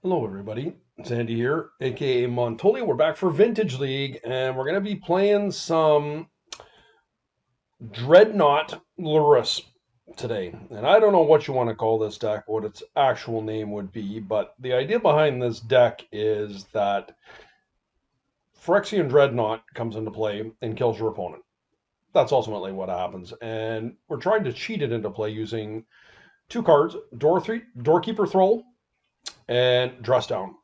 Hello, everybody. It's Andy here, aka Montoli. We're back for Vintage League, and we're going to be playing some Dreadnought Lurrus today. And I don't know what you want to call this deck, what its actual name would be, but the idea behind this deck is that Phyrexian Dreadnought comes into play and kills your opponent. That's ultimately what happens. And we're trying to cheat it into play using two cards, Doorkeeper Thrall and Dress Down.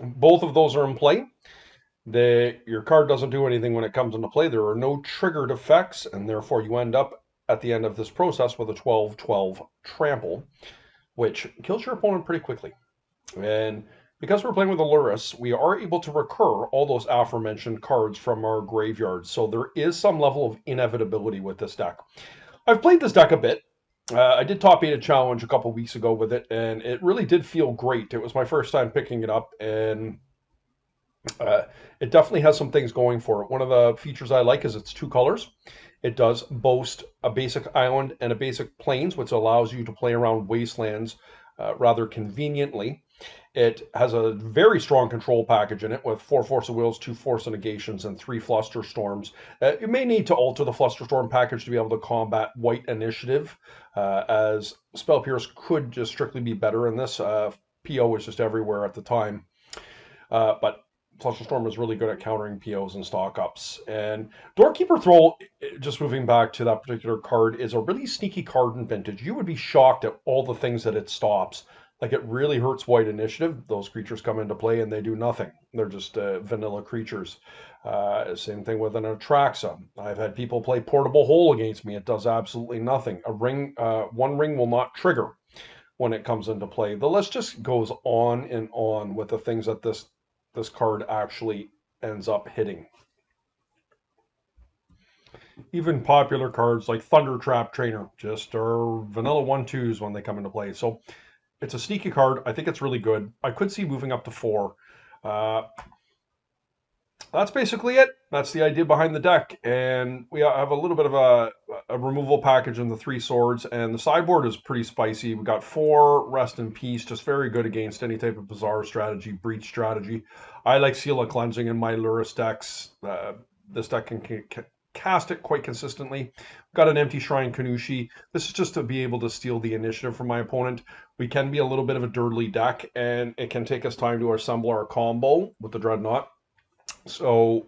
Both of those are in play. Your card doesn't do anything when it comes into play. There are no triggered effects, and therefore you end up at the end of this process with a 12-12 trample, which kills your opponent pretty quickly. And because we're playing with a Lurrus, we are able to recur all those aforementioned cards from our graveyard. So there is some level of inevitability with this deck. I've played this deck a bit. I did top 8 a challenge a couple weeks ago with it, and it really did feel great. It was my first time picking it up, and uh, it definitely has some things going for it. One of the features I like is its two colors. It does boast a basic island and a basic plains, which allows you to play around wastelands rather conveniently. It has a very strong control package in it with 4 Force of Wills, 2 Force of Negations, and 3 Fluster Storms. You may need to alter the Fluster Storm package to be able to combat White Initiative, as Spell Pierce could just strictly be better in this. PO was just everywhere at the time. But Flusterstorm is really good at countering POs and stock ups. And Doorkeeper Thrall, just moving back to that particular card, is a really sneaky card in Vintage. You would be shocked at all the things that it stops. Like, it really hurts White Initiative. Those creatures come into play and they do nothing. They're just vanilla creatures. Same thing with an Atraxa. I've had people play Portable Hole against me. It does absolutely nothing. One ring will not trigger when it comes into play. The list just goes on and on with the things that this card actually ends up hitting. Even popular cards like Thunder Trap Trainer just are vanilla 1/2s when they come into play. So it's a sneaky card. I think it's really good. I could see moving up to 4. Uh, that's basically it. That's the idea behind the deck. And we have a little bit of a removal package in the 3 swords, and the sideboard is pretty spicy. We got 4 Rest in Peace, just very good against any type of bizarre strategy, breach strategy. I like Seal of Cleansing in my Lurrus decks. This deck can cast it quite consistently. We've got an Empty Shrine Kanushi. This is just to be able to steal the initiative from my opponent. We can be a little bit of a dirtly deck, and it can take us time to assemble our combo with the Dreadnought. So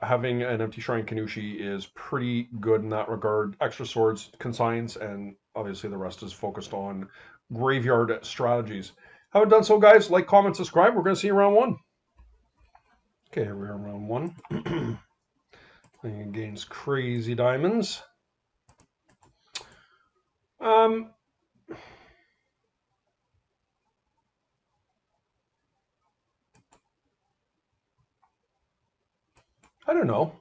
having an Empty Shrine Kanushi is pretty good in that regard. Extra swords, consigns, and obviously the rest is focused on graveyard strategies. Haven't done so, guys. Like, comment, subscribe. We're going to see you round 1. Okay, here we are, round 1. Playing against Crazy Diamonds. Um, I don't know.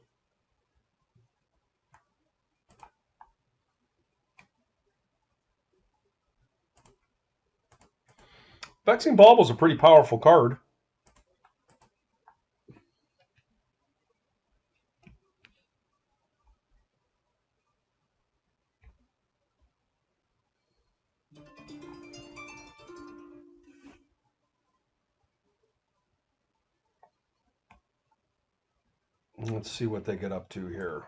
Vexing Bauble is a pretty powerful card. Let's see what they get up to here.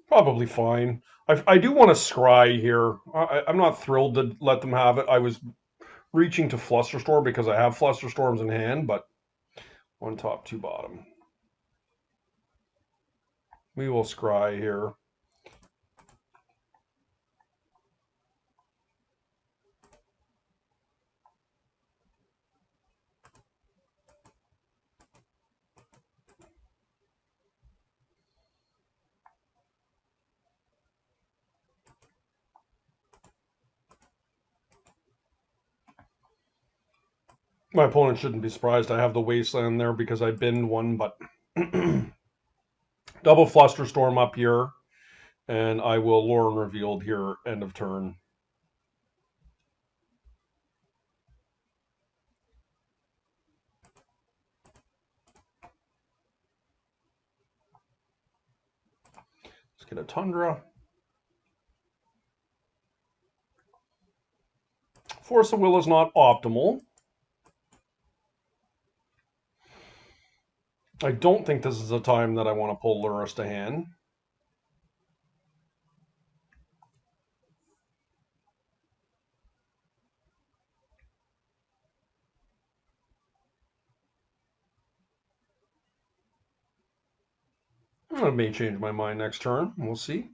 Probably fine. I do want to scry here. I'm not thrilled to let them have it. I was reaching to Flusterstorm because I have Flusterstorms in hand, but 1 top, 2 bottom. We will scry here. My opponent shouldn't be surprised I have the Wasteland there because I binned one, but double Flusterstorm up here, and I will Lore Unrevealed here, end of turn. Get a Tundra. Force of Will is not optimal. I don't think this is a time that I want to pull Lurrus to hand. I may change my mind next turn. We'll see.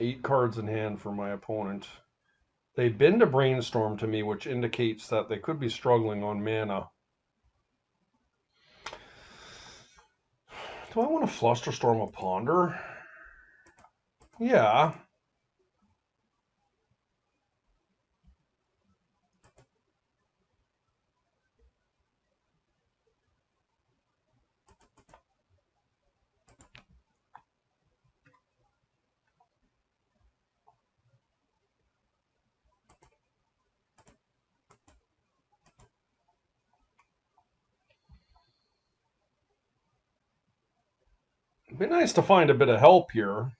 Eight cards in hand for my opponent. They bend a Brainstorm to me, which indicates that they could be struggling on mana. Do I want to Flusterstorm a Ponder? Yeah. It'd be nice to find a bit of help here.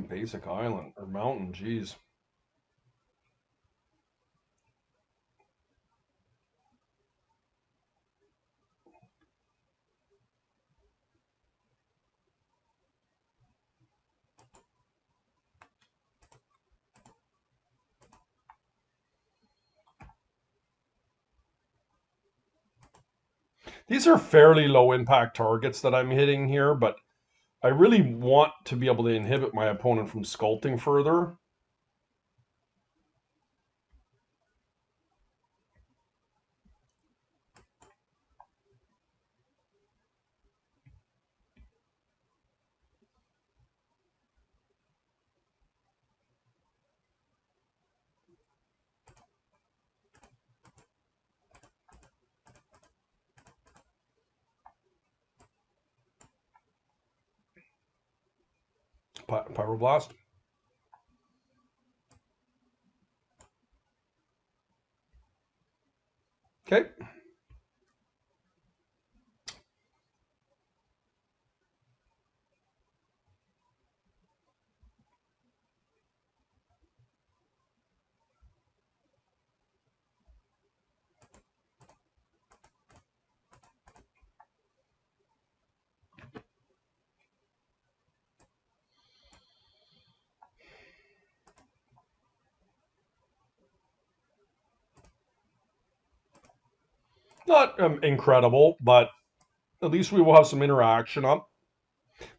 Basic island or mountain, geez. These are fairly low impact targets that I'm hitting here, but I really want to be able to inhibit my opponent from sculpting further. Pyroblast. Okay. Not incredible, but at least we will have some interaction up.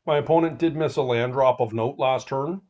My opponent did miss a land drop of note last turn.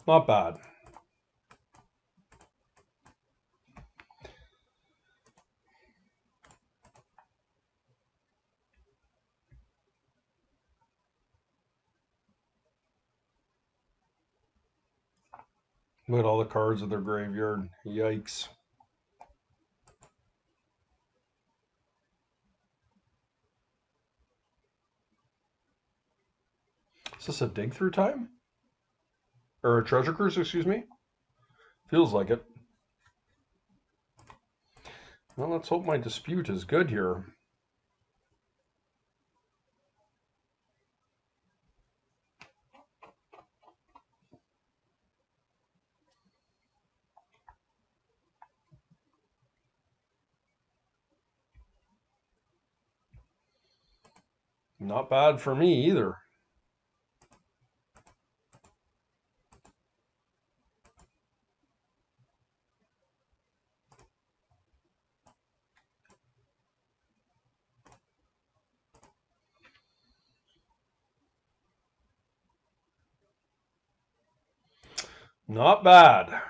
Not bad. Look at all the cards in their graveyard. Yikes. Is this a dig through time? Or a treasure cruise, excuse me? Feels like it. Well, let's hope my dispute is good here. Not bad for me either. Not bad.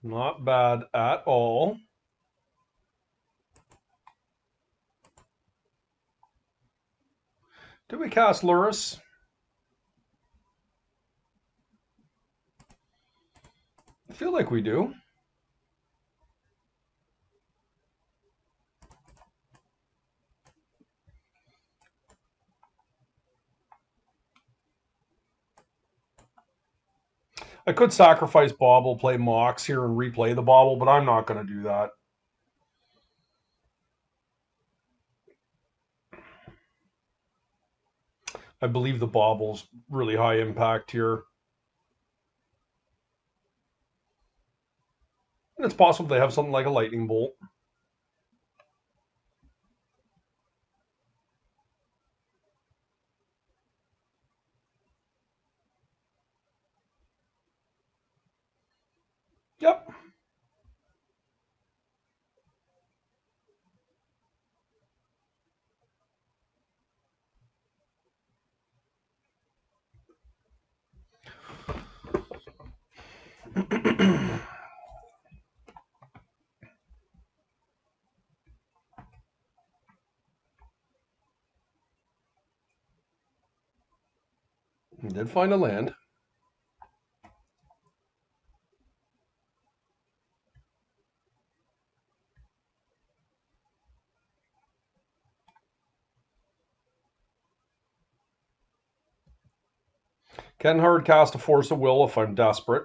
Not bad at all. Did we cast Lurrus? I feel like we do. I could sacrifice Bauble, play Mox here, and replay the Bauble, but I'm not going to do that. I believe the Bauble's really high impact here. And it's possible they have something like a Lightning Bolt. Yep. Did find a land. Can hard cast a Force of Will if I'm desperate.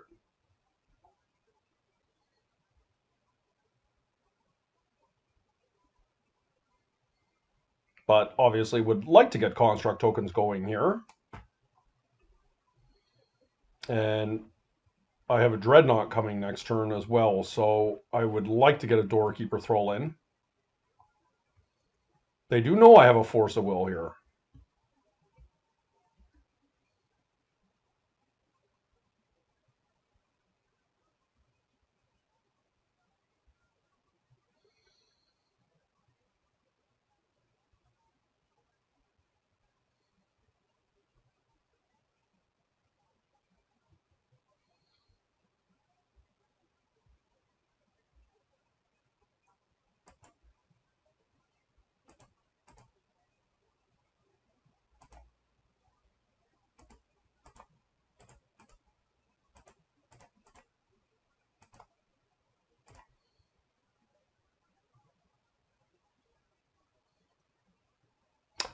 But obviously would like to get construct tokens going here. And I have a Dreadnought coming next turn as well, so I would like to get a Doorkeeper Thrall in. They do know I have a Force of Will here.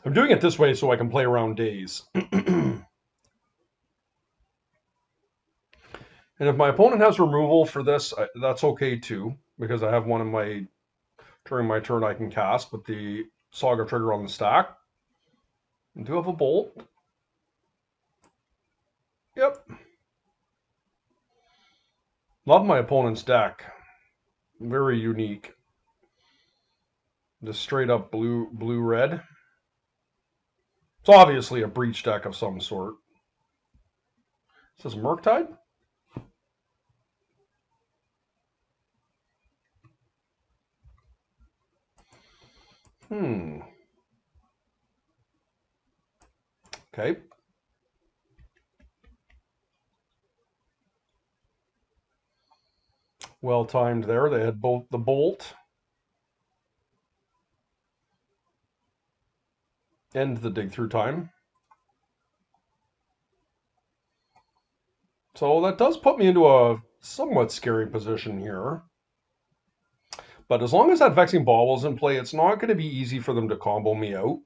I'm doing it this way so I can play around days. And if my opponent has removal for this, that's okay too, because I have one in my during my turn I can cast with the Saga trigger on the stack. I do have a Bolt. Yep. Love my opponent's deck. Very unique. Just straight up blue red. It's obviously a breach deck of some sort. Is this Murktide? Okay. Well timed there. They had both the Bolt and the dig through time. So that does put me into a somewhat scary position here. But as long as that Vexing Bauble is in play, it's not going to be easy for them to combo me out.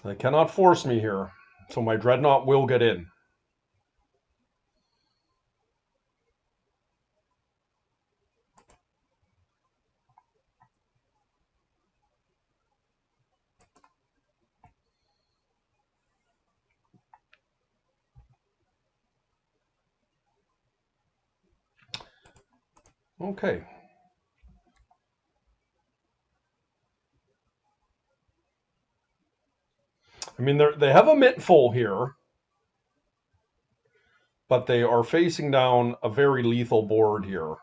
They cannot force me here. So my Dreadnought will get in. Okay. I mean, they have a mitt full here, but they are facing down a very lethal board here.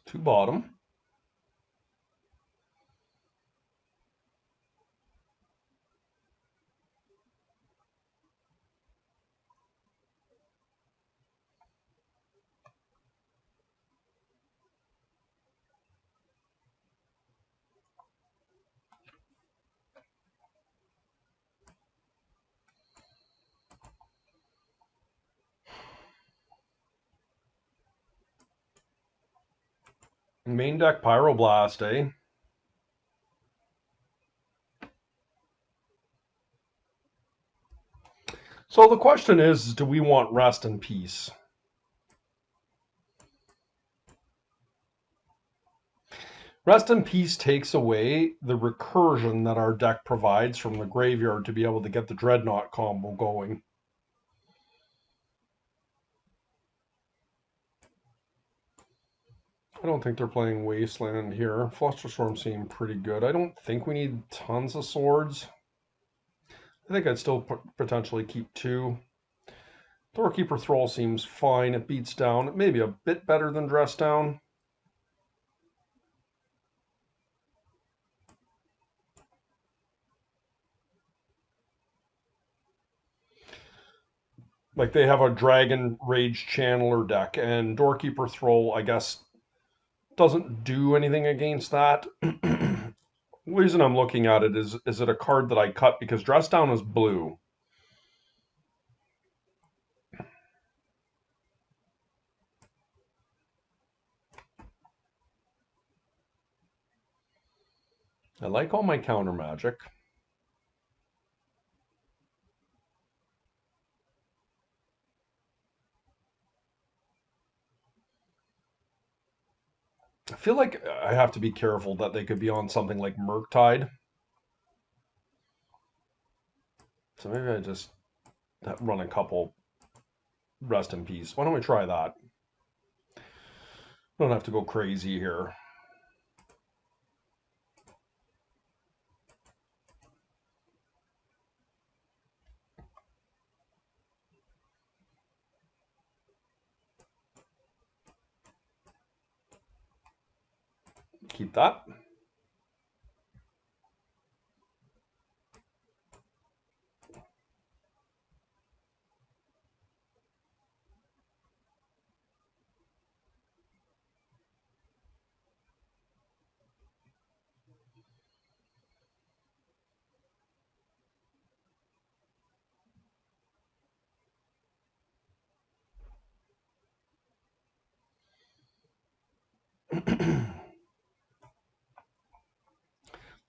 Two bottom. Main deck Pyroblast, eh? So the question is, do we want Rest in Peace? Rest in Peace takes away the recursion that our deck provides from the graveyard to be able to get the Dreadnought combo going. I don't think they're playing Wasteland here. Flusterstorm seemed pretty good. I don't think we need tons of swords. I think I'd still potentially keep two. Doorkeeper Thrall seems fine. It beats down. Maybe a bit better than Dress Down. Like they have a Dragon Rage Channeler deck, and Doorkeeper Thrall, I guess, doesn't do anything against that. The reason I'm looking at it is it a card that I cut because Dress Down is blue. I like all my counter magic. I feel like I have to be careful that they could be on something like Murktide. So maybe I just run a couple Rest in Peace. Why don't we try that? Don't have to go crazy here. Keep that.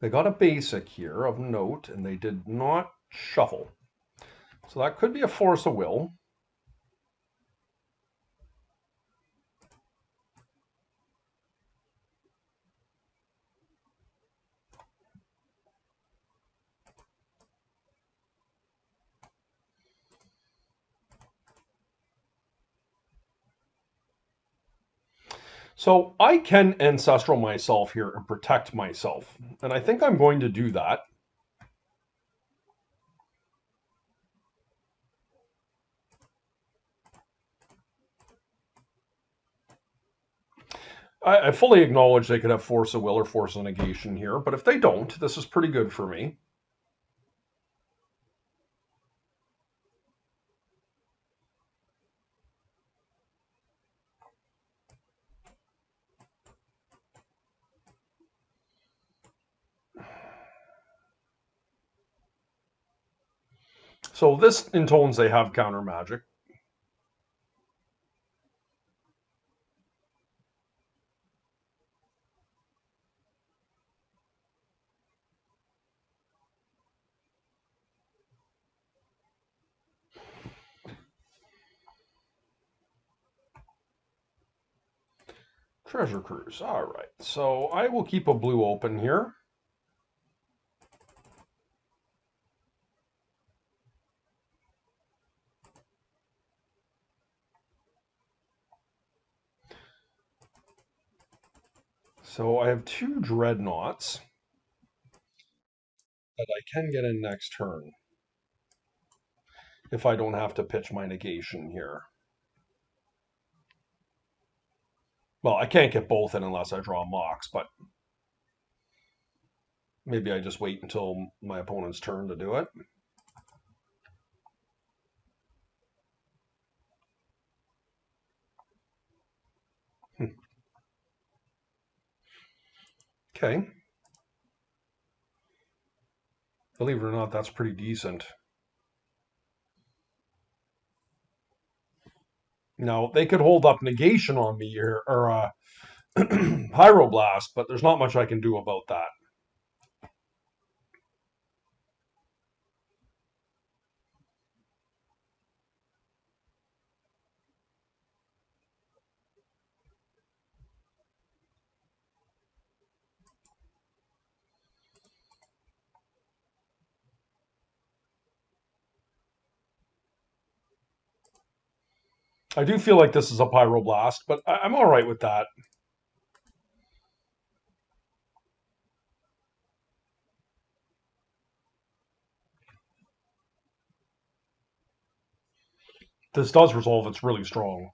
They got a basic here of note, and they did not shuffle. So that could be a Force of Will. So I can Ancestral myself here and protect myself. And I think I'm going to do that. I fully acknowledge they could have Force of Will or Force of Negation here, but if they don't, this is pretty good for me. So this intones they have counter magic. Treasure Cruise. All right. So I will keep a blue open here. So I have 2 Dreadnoughts that I can get in next turn if I don't have to pitch my negation here. Well, I can't get both in unless I draw Mox, but maybe I just wait until my opponent's turn to do it. Okay. Believe it or not, that's pretty decent. Now, they could hold up negation on me here, or Pyroblast, but there's not much I can do about that. I do feel like this is a Pyroblast, but I'm all right with that. This does resolve, it's really strong.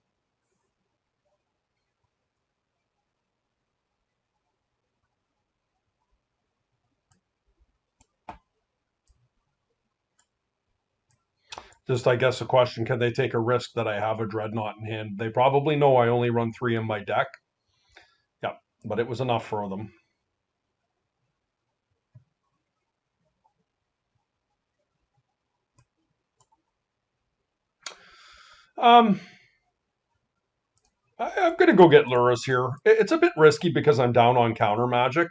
Just, I guess, a question, can they take a risk that I have a Dreadnought in hand? They probably know I only run 3 in my deck. Yeah, but it was enough for them. I'm going to go get Lurrus here. It's a bit risky because I'm down on counter magic.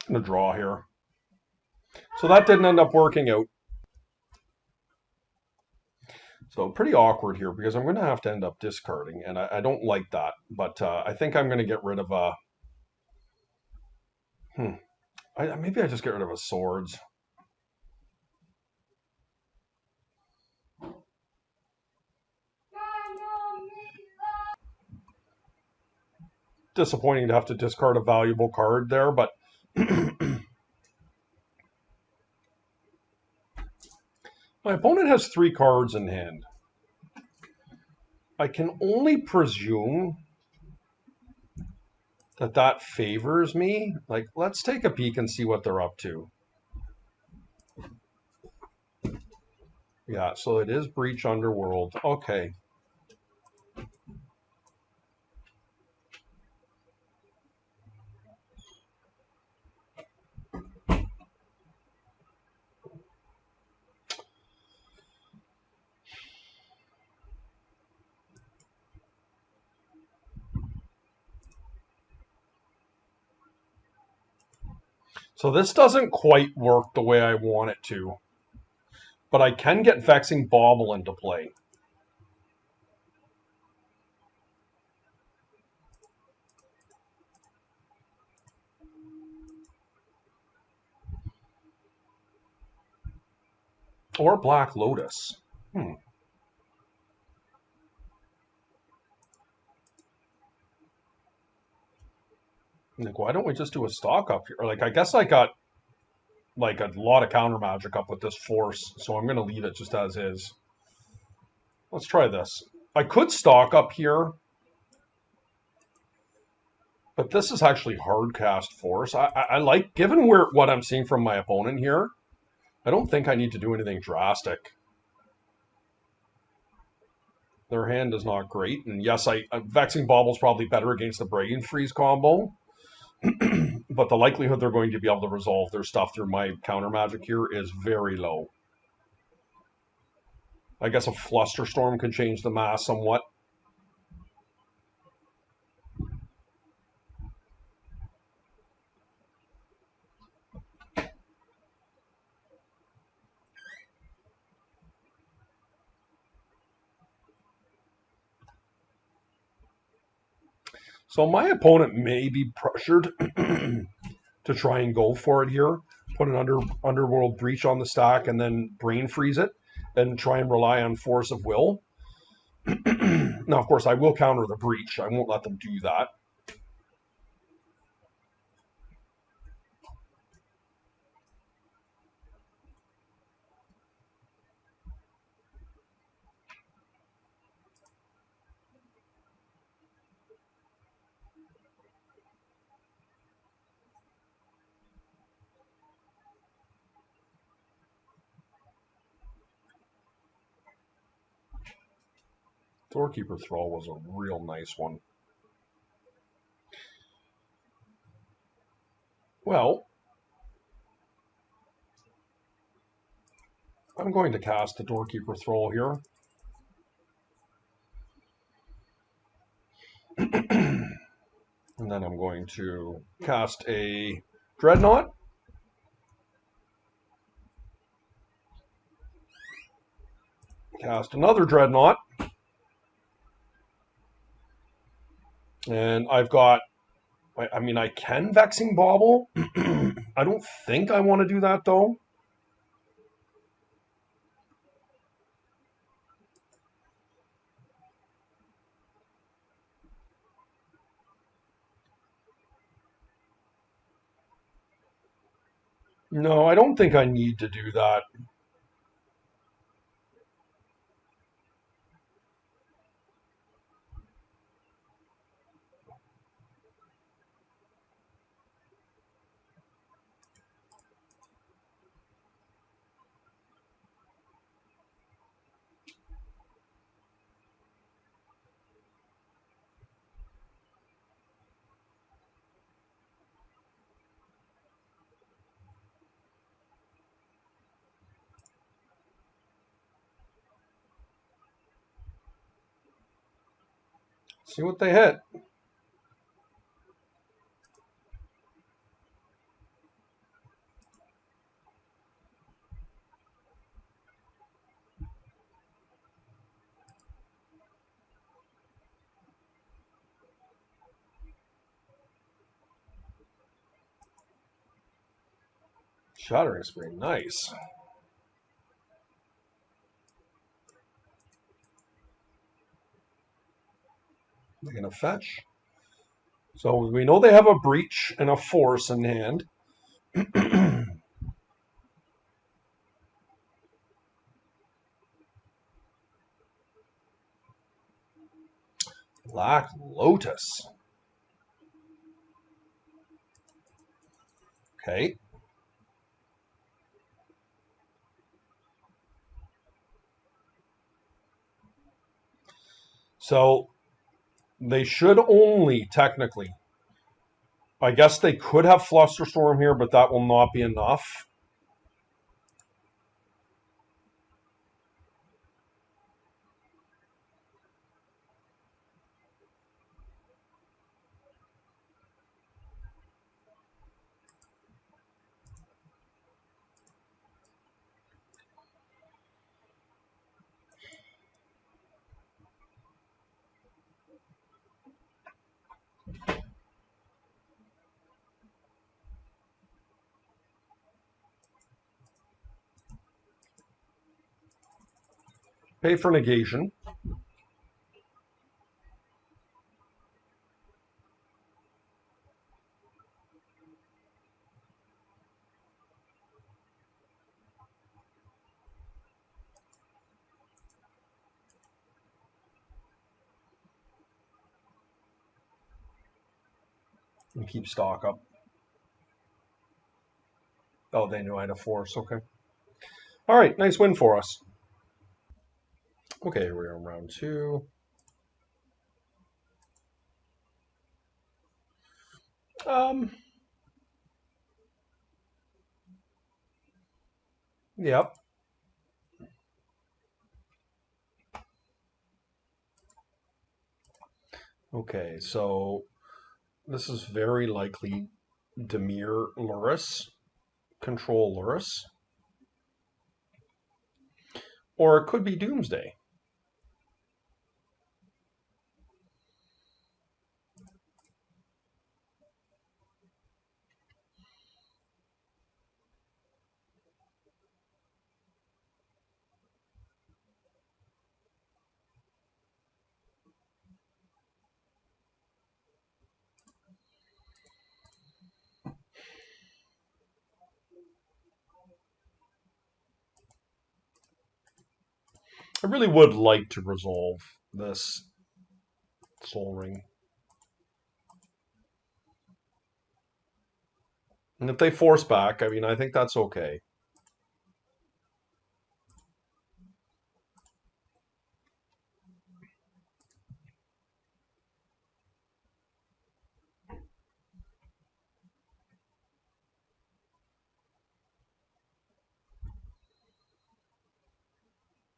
I'm going to draw here. So that didn't end up working out. So pretty awkward here because I'm going to have to end up discarding, and I don't like that. But I think I'm going to get rid of a... maybe I just get rid of a Swords. Disappointing to have to discard a valuable card there, but... My opponent has 3 cards in hand. I can only presume that that favors me. Like, let's take a peek and see what they're up to. Yeah, so it is Breach Underworld. Okay. So this doesn't quite work the way I want it to. But I can get Vexing Bauble into play. Or Black Lotus. Like, why don't we just do a stock up here? Like, I guess I got like a lot of counter magic up with this force, so I'm going to leave it just as is. Let's try this. I could stock up here But this is actually hard cast force. I like, given what I'm seeing from my opponent here, I don't think I need to do anything drastic. Their hand is not great, and yes, Vexing Bauble's probably better against the Brain Freeze combo, but the likelihood they're going to be able to resolve their stuff through my counter magic here is very low. I guess a Flusterstorm can change the math somewhat. So my opponent may be pressured to try and go for it here, put an Underworld Breach on the stack, and then Brain Freeze it, and try and rely on Force of Will. Now, of course, I will counter the Breach. I won't let them do that. Doorkeeper Thrall was a real nice one. Well, I'm going to cast the Doorkeeper Thrall here. And then I'm going to cast a Dreadnought. Cast another Dreadnought. And I've got, I mean, I can Vexing Bauble. I don't think I want to do that, though. No, I don't think I need to do that. See what they hit. Shattering Spray, nice. They're going to fetch. So we know they have a Breach and a Force in hand. Black Lotus. Okay. So they should only, technically, I guess they could have Flusterstorm here, but that will not be enough. Pay for negation. and keep stock up. Oh, they knew I had a force. Okay. All right, nice win for us. Okay, we're on round 2. Um, yep. Okay, so this is very likely Dimir Lurrus, control Lurrus, or it could be Doomsday. I really would like to resolve this Soul Ring. And if they force back, I mean, I think that's okay.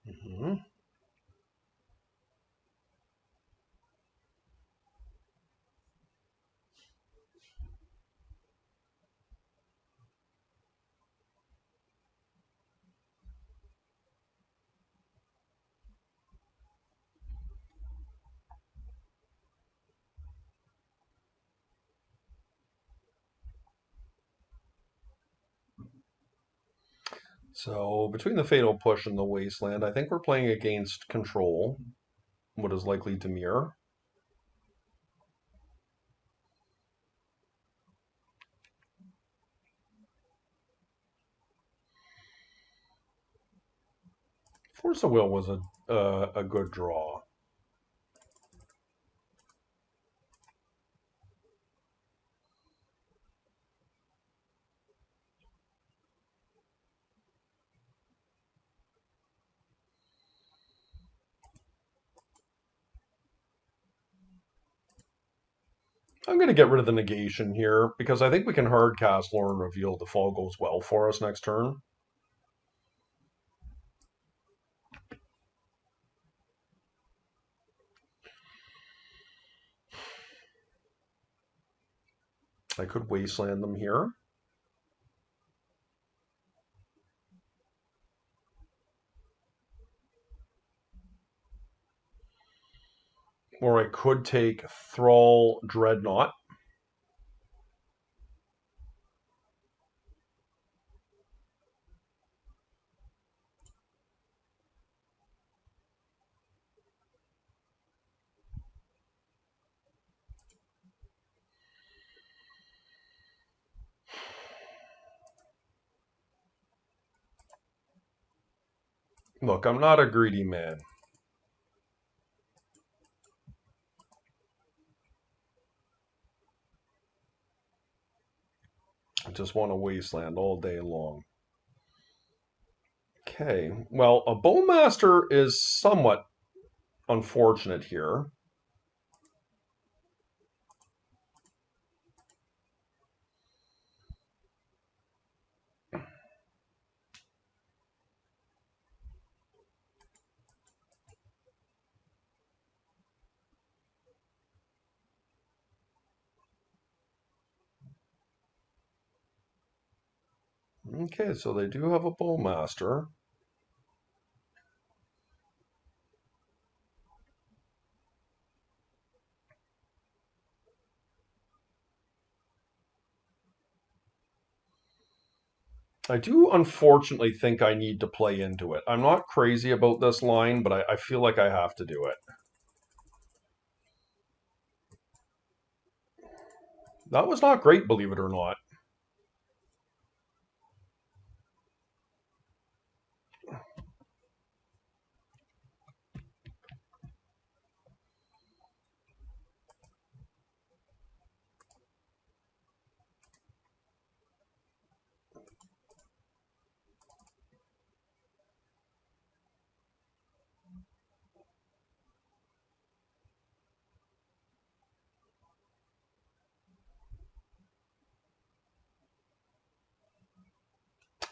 Mm-hmm. So between the Fatal Push and the Wasteland, I think we're playing against control, what is likely Dimir. Force of Will was a good draw. I'm going to get rid of the negation here because I think we can hard cast Lore and Reveal if all goes well for us next turn. I could Wasteland them here. Or I could take Thrall Dreadnought. Look, I'm not a greedy man. I just want to Wasteland all day long. Okay, well, a Bowmaster is somewhat unfortunate here. Okay, so they do have a Bowmaster. I do unfortunately think I need to play into it. I'm not crazy about this line, but I feel like I have to do it. That was not great, believe it or not.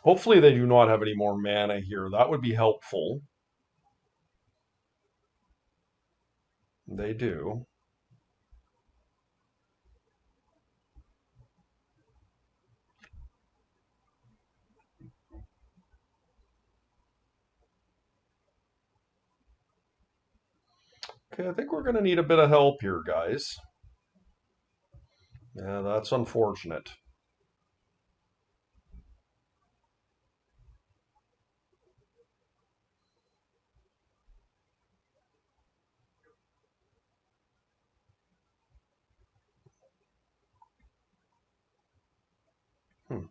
Hopefully they do not have any more mana here. That would be helpful. They do. Okay, I think we're going to need a bit of help here, guys. Yeah, that's unfortunate. Hmm.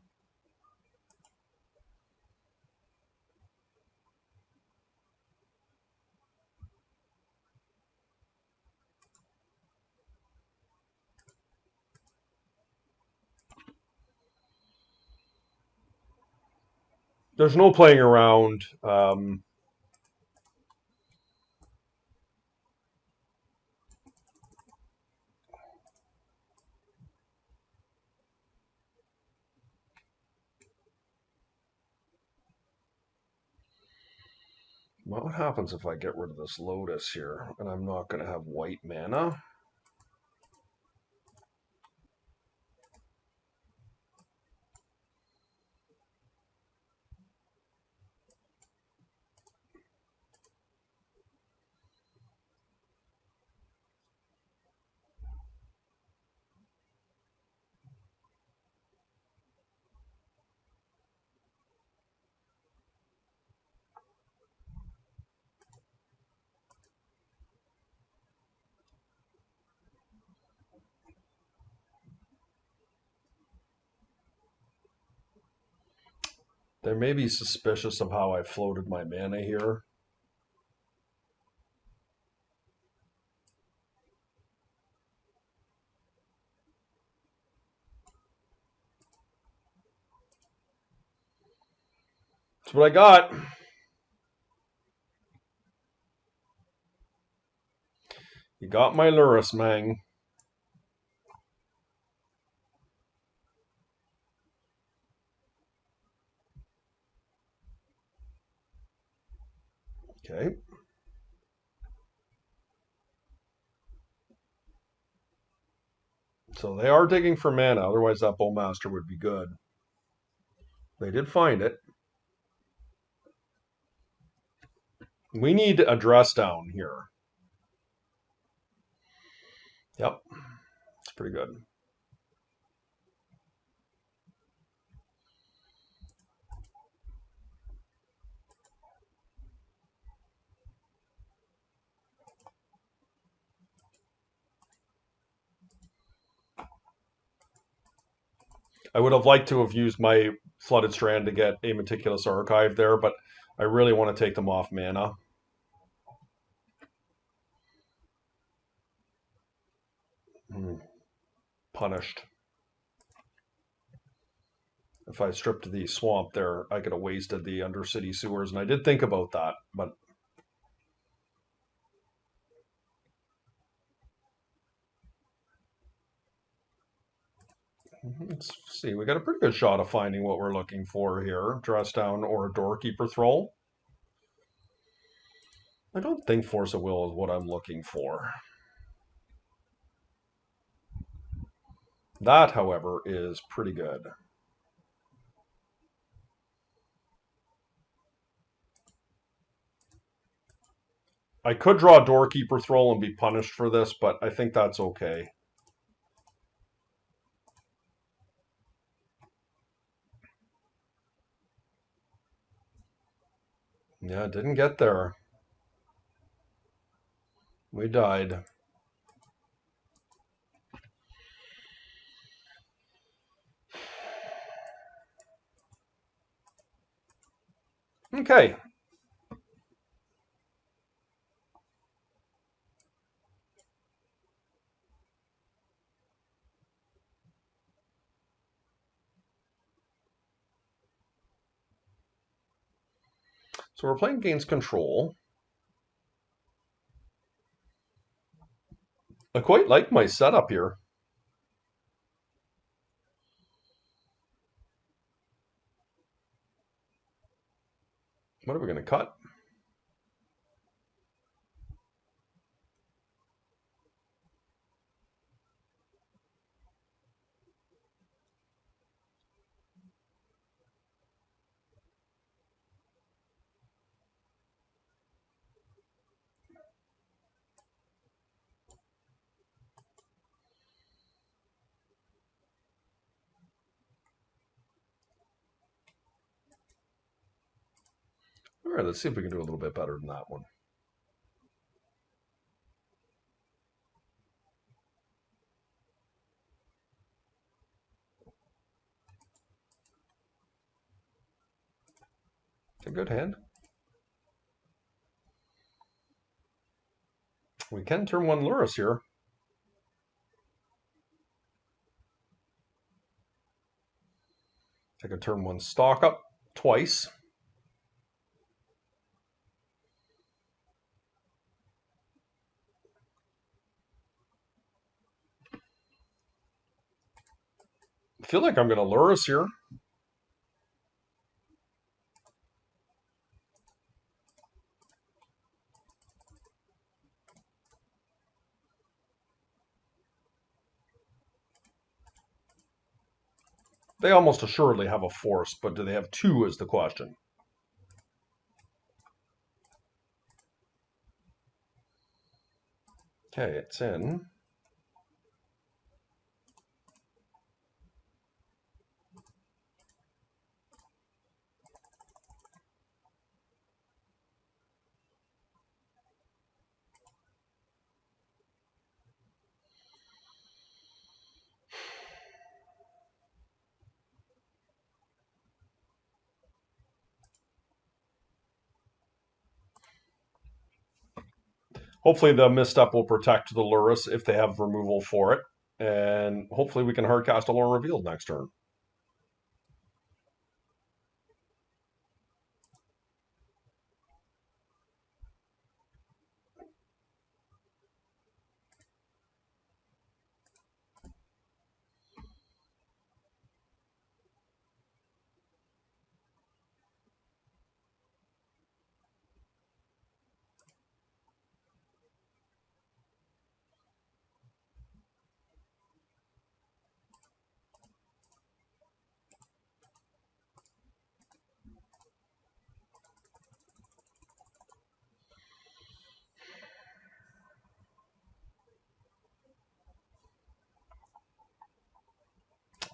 There's no playing around. What happens if I get rid of this Lotus here and I'm not going to have white mana? They may be suspicious of how I floated my mana here. That's what I got. You got my Lurrus, Mang. Okay. So they are digging for mana, otherwise that Bowmaster would be good. They did find it. We need a dress down here. Yep, it's pretty good. I would have liked to have used my Flooded Strand to get a Meticulous Archive there, but I really want to take them off mana. Punished. If I stripped the swamp there, I could have wasted the Undercity Sewers, and I did think about that, but let's see. We got a pretty good shot of finding what we're looking for here. Dress down or a Doorkeeper Thrall. I don't think Force of Will is what I'm looking for. That, however, is pretty good. I could draw Doorkeeper Thrall and be punished for this, but I think that's okay. Yeah, didn't get there. We died. Okay. So we're playing against control. I quite like my setup here. What are we going to cut? All right, let's see if we can do a little bit better than that one. A good hand. We can turn one Lurrus here. I could turn one stock up twice. I feel like I'm going to Lurrus here. They almost assuredly have a force, but do they have two is the question. Okay, it's in. Hopefully the misstep will protect the Lurrus if they have removal for it. And hopefully we can hardcast Alone Revealed next turn.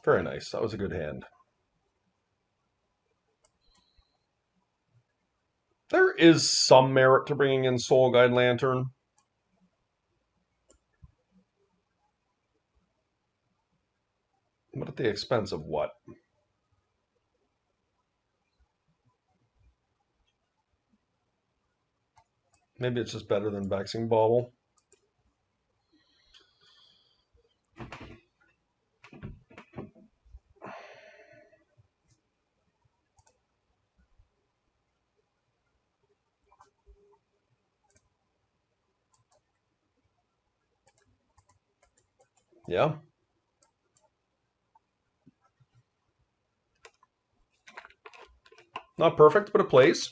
Very nice. That was a good hand. There is some merit to bringing in Soul Guide Lantern. But at the expense of what? Maybe it's just better than Vexing Bauble. Yeah. Not perfect, but it plays.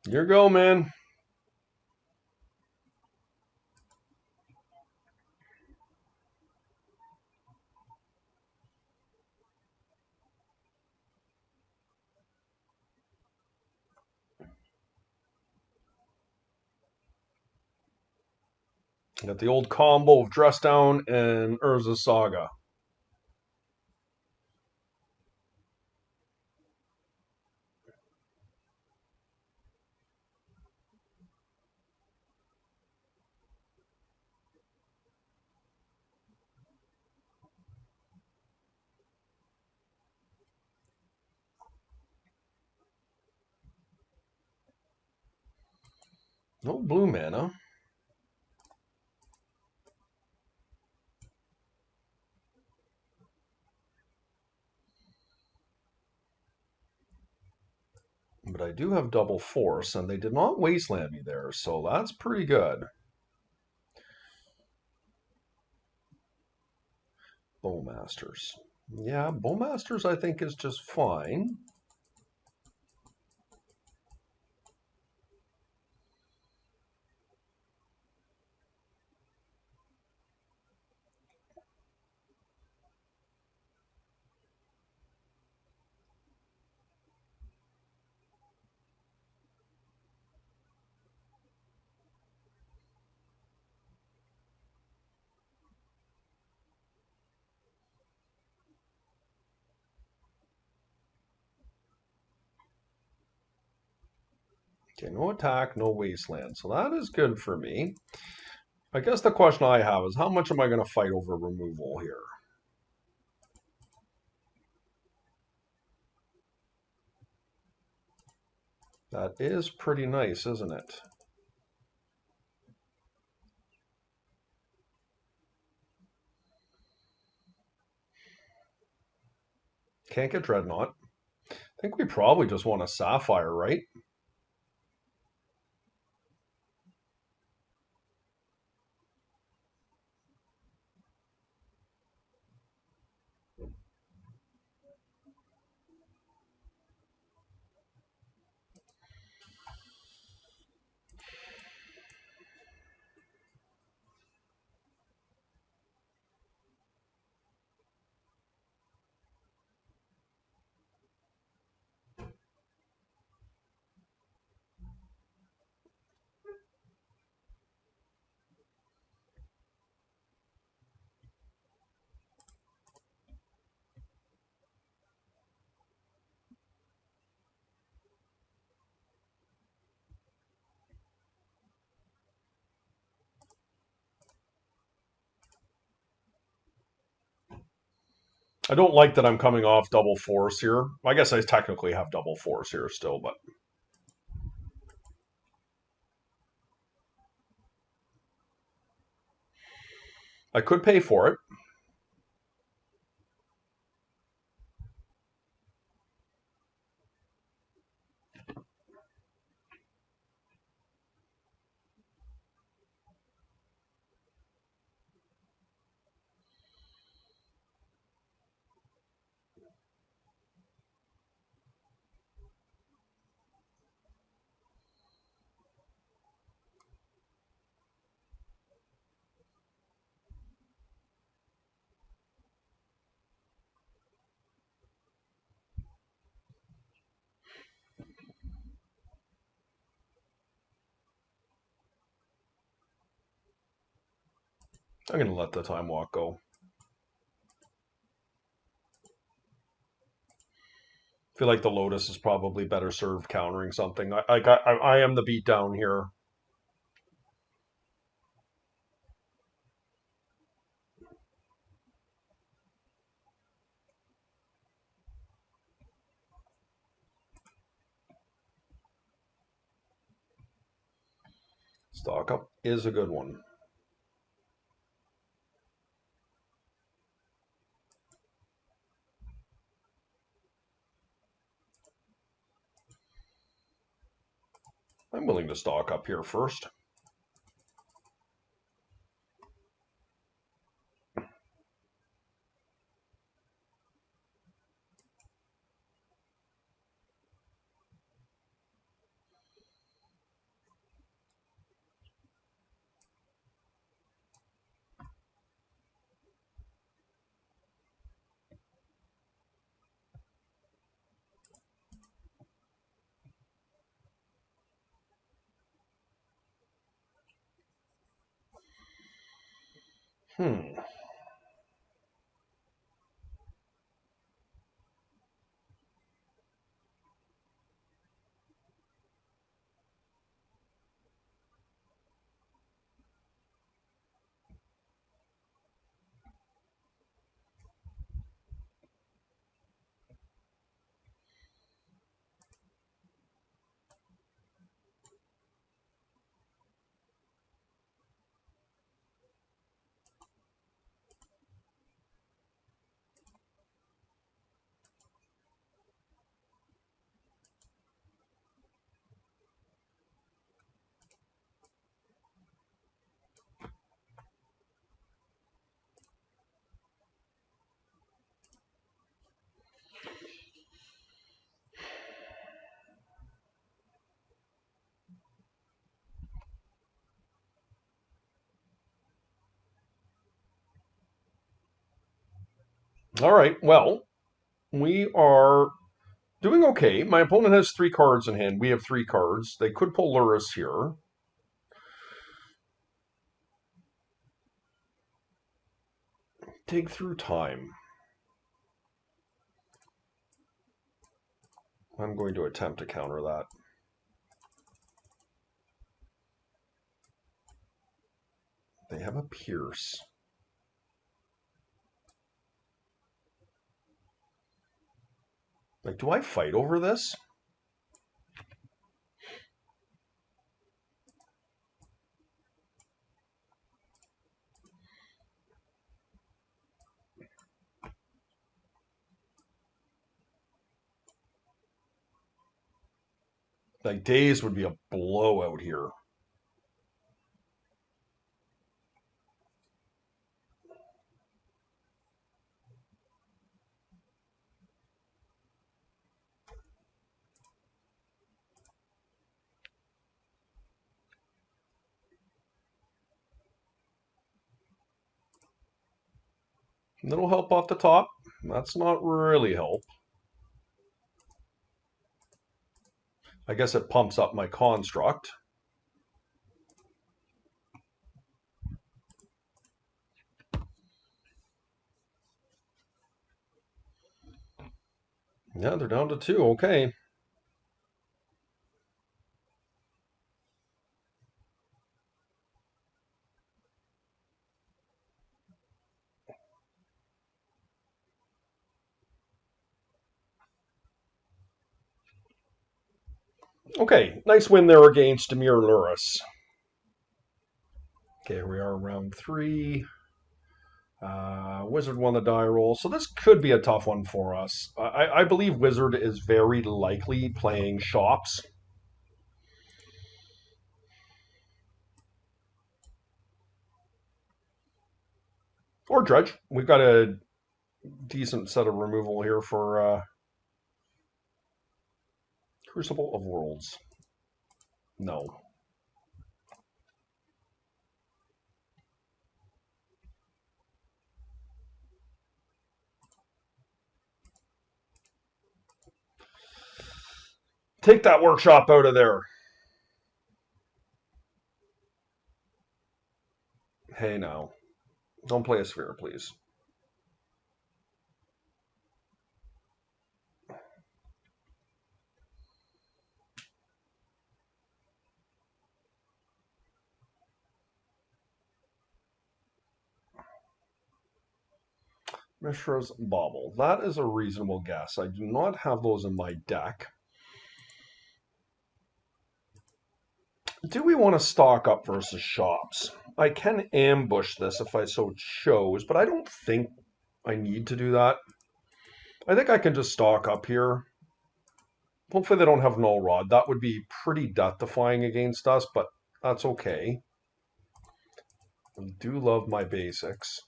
Your go, man. Got the old combo of Dress Down and Urza Saga. No blue mana. But I do have double force, and they did not wasteland me there, so that's pretty good. Bowmasters. Yeah, Bowmasters I think is just fine. Okay, no attack, no wasteland, so that is good for me. I guess the question I have is how much am I going to fight over removal here? That is pretty nice, isn't it? Can't get Dreadnought. I think we probably just want a Sapphire, right? I don't like that I'm coming off double force here. I guess I technically have double force here still, but I could pay for it. I'm going to let the time walk go. I feel like the Lotus is probably better served countering something. I am the beatdown here. Stock up is a good one. I'm willing to stock up here first. Hmm. All right, well, we are doing okay. My opponent has 3 cards in hand. We have 3 cards. They could pull Lurrus here. Dig through time. I'm going to attempt to counter that. They have a Pierce. Like, do I fight over this? Like, Days would be a blowout here. Little help off the top. That's not really help. I guess it pumps up my construct. Yeah, they're down to 2. Okay. Okay, nice win there against Dimir Lurrus. Okay, we are round 3. Wizard won the die roll, so this could be a tough one for us. I believe Wizard is very likely playing shops. Or Dredge. We've got a decent set of removal here for Crucible of Worlds. No. Take that workshop out of there. Hey, now. Don't play a sphere, please. Mishra's Bauble. That is a reasonable guess. I do not have those in my deck. Do we want to stock up versus shops? I can ambush this if I so chose, but I don't think I need to do that. I think I can just stock up here. Hopefully they don't have Null Rod. That would be pretty death-defying against us, but that's okay. I do love my basics.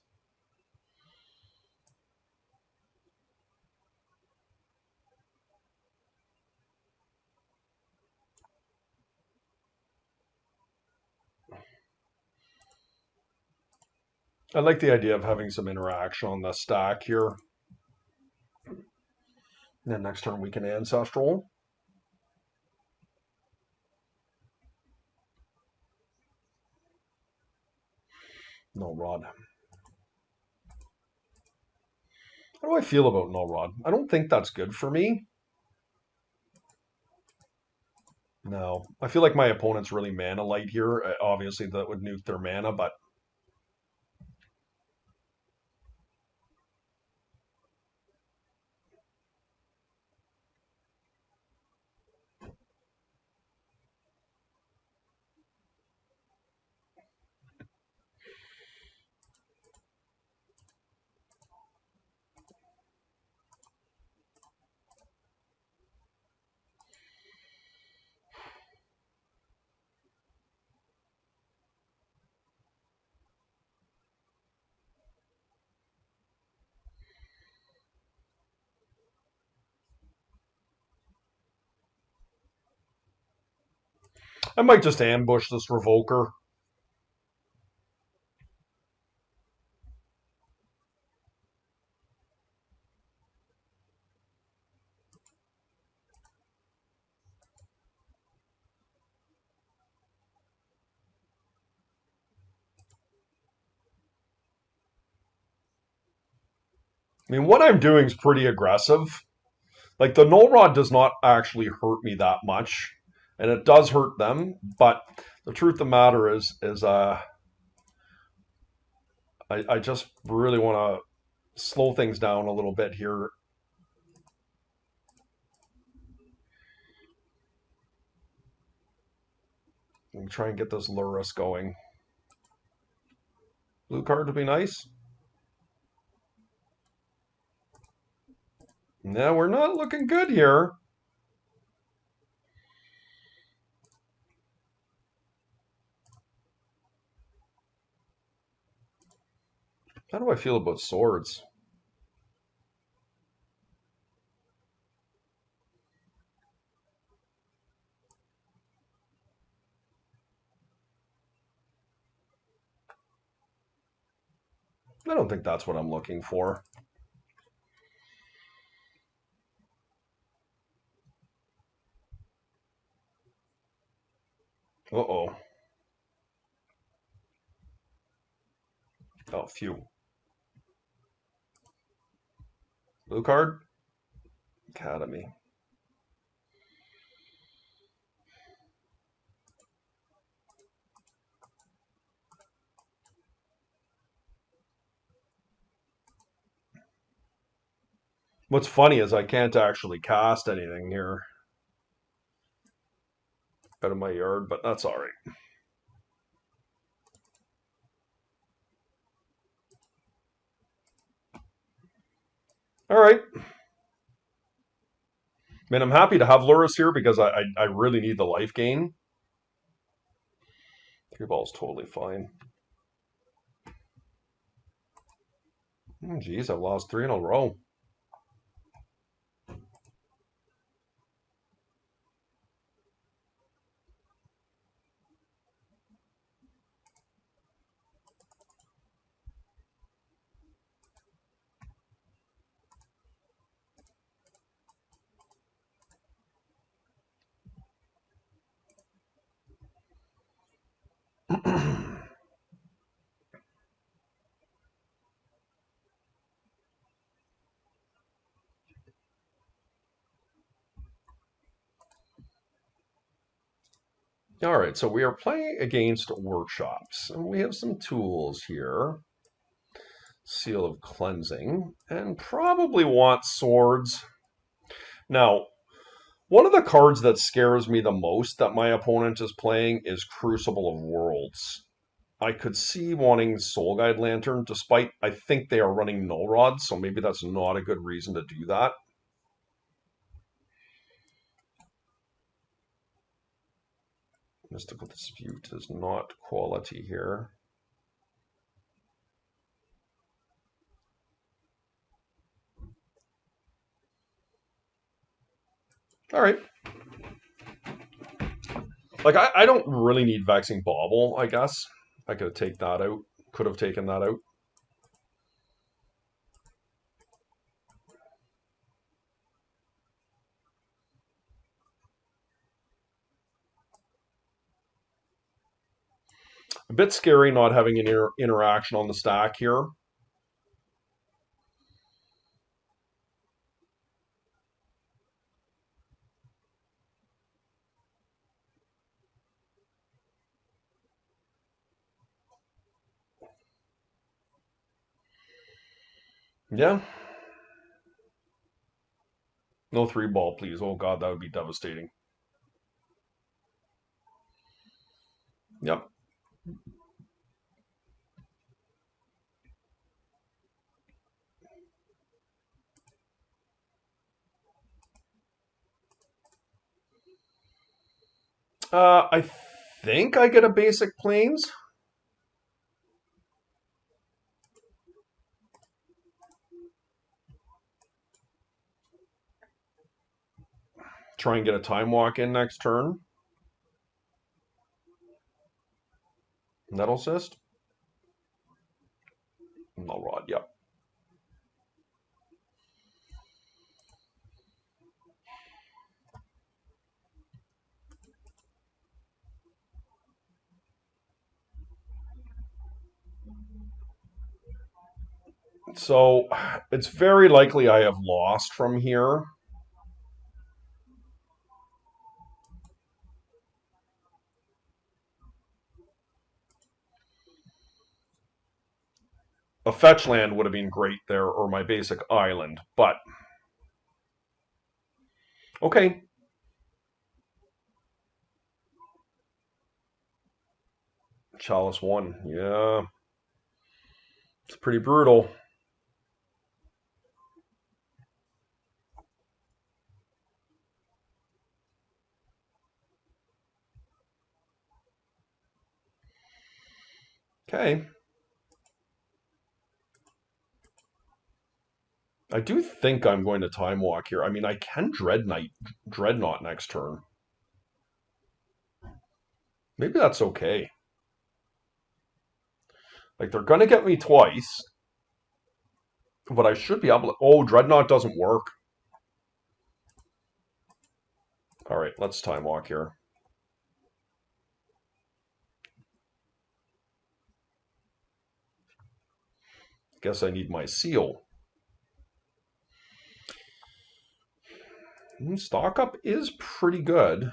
I like the idea of having some interaction on the stack here. And then next turn we can Ancestral. Null Rod. How do I feel about Null Rod? I don't think that's good for me. No. I feel like my opponent's really mana light here. Obviously, that would nuke their mana, but I might just ambush this Revoker. I mean, what I'm doing is pretty aggressive. Like the null rod does not actually hurt me that much, and it does hurt them. But the truth of the matter is I just really want to slow things down a little bit here and try and get this Lurrus going. Blue card would be nice. Yeah, we're not looking good here. How do I feel about swords? I don't think that's what I'm looking for. Uh-oh. Oh, phew. Blue card? Academy. What's funny is I can't actually cast anything here out of my yard, but that's all right. All right. I mean, I'm happy to have Lurrus here because I really need the life gain. Three ball's totally fine. Geez, I've lost three in a row. All right, so we are playing against workshops, and we have some tools here. Seal of Cleansing, and probably want swords. Now, one of the cards that scares me the most that my opponent is playing is Crucible of Worlds. I could see wanting Soul Guide Lantern, despite I think they are running Null Rod, so maybe that's not a good reason to do that. Mystical Dispute is not quality here. All right. Like, I don't really need Vexing Bauble, I guess. I could take that out. Could have taken that out. A bit scary not having an interaction on the stack here. Yeah. No three ball, please. Oh, God, that would be devastating. Yep. I think I get a basic planes. Try and get a time walk in next turn. Nettle Cyst. Null Rod, yep. So it's very likely I have lost from here. A fetch land would have been great there, or my basic island, but okay. Chalice 1. Yeah, it's pretty brutal. Okay. I do think I'm going to time walk here. I mean, I can Dreadnought next turn. Maybe that's okay. Like, they're going to get me twice, but I should be able to... Oh, Dreadnought doesn't work. All right, let's time walk here. Guess I need my seal. Stock up is pretty good.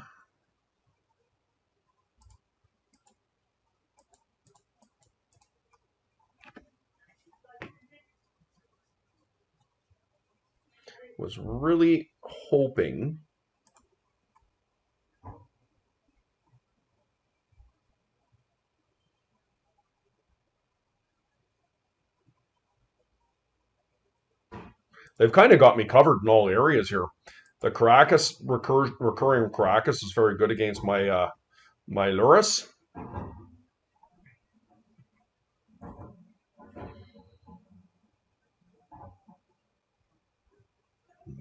Was really hoping. They've kind of got me covered in all areas here. The Caracas recurring Caracas is very good against my Lurrus.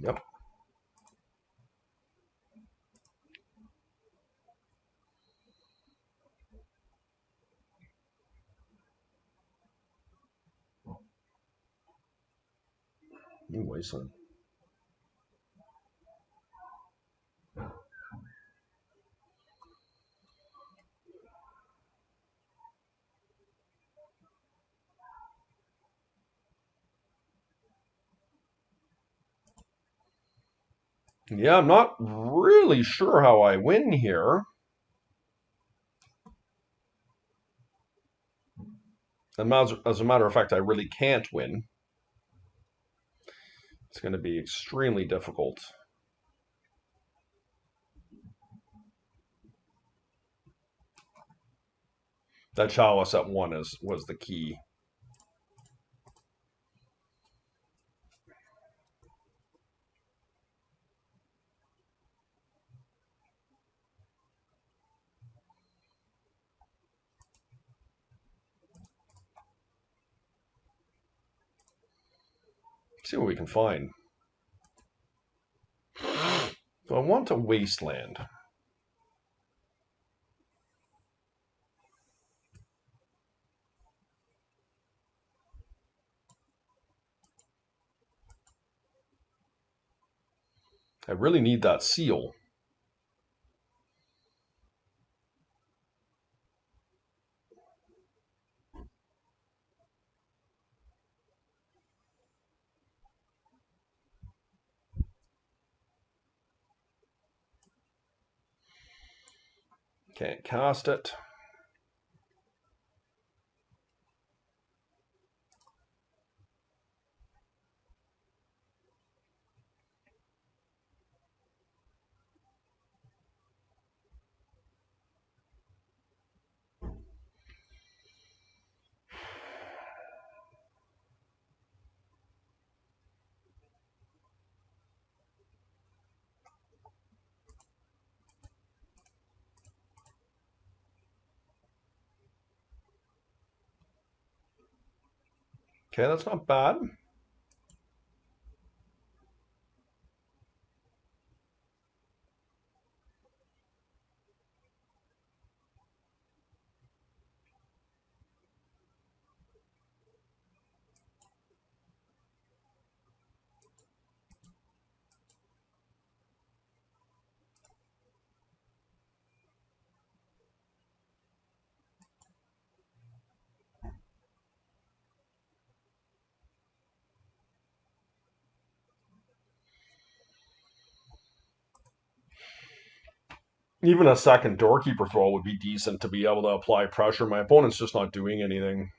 Yep. New Wasteland. Yeah, I'm not really sure how I win here. As a matter of fact, I really can't win. It's going to be extremely difficult. That Chalice at 1 was the key. See what we can find. So I want a wasteland. I really need that seal. Can't cast it. Okay, that's not bad. Even a second doorkeeper throw would be decent to be able to apply pressure. My opponent's just not doing anything.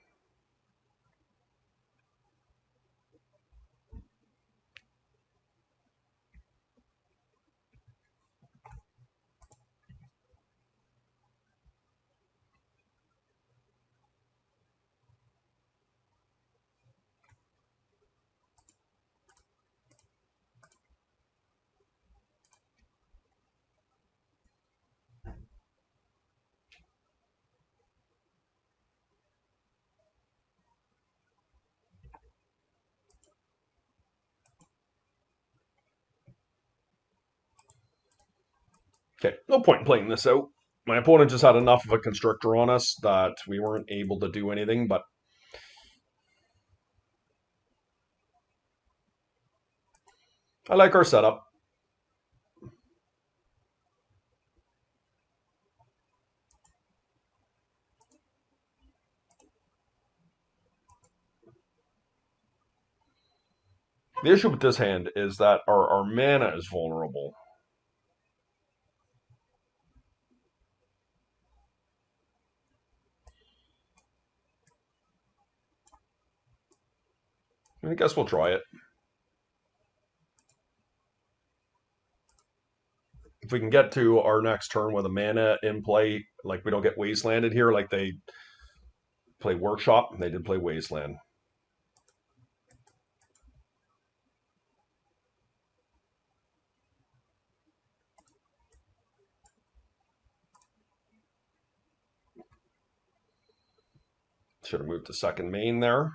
Okay, no point in playing this out. My opponent just had enough of a constrictor on us that we weren't able to do anything, but I like our setup. The issue with this hand is that our mana is vulnerable. I guess we'll try it. If we can get to our next turn with a mana in play, like we don't get wastelanded here, like they play Workshop, they did play Wasteland. Should have moved to second main there.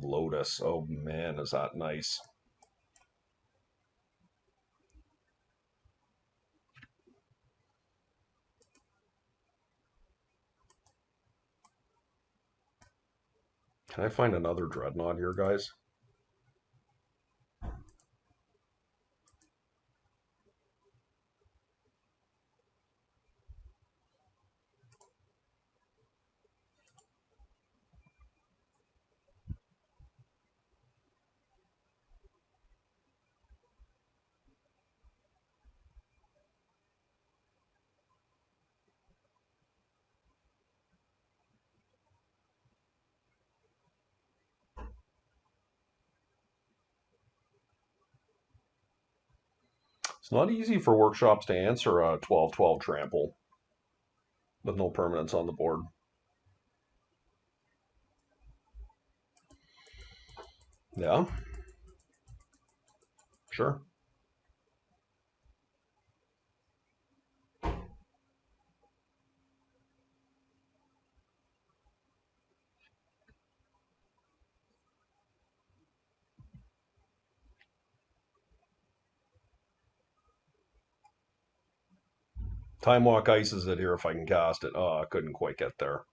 Lotus. Oh man, is that nice. Can I find another Dreadnought here, guys? It's not easy for workshops to answer a 12-12 trample with no permanents on the board. Yeah, sure. Time Walk ices it here if I can cast it. Oh, I couldn't quite get there.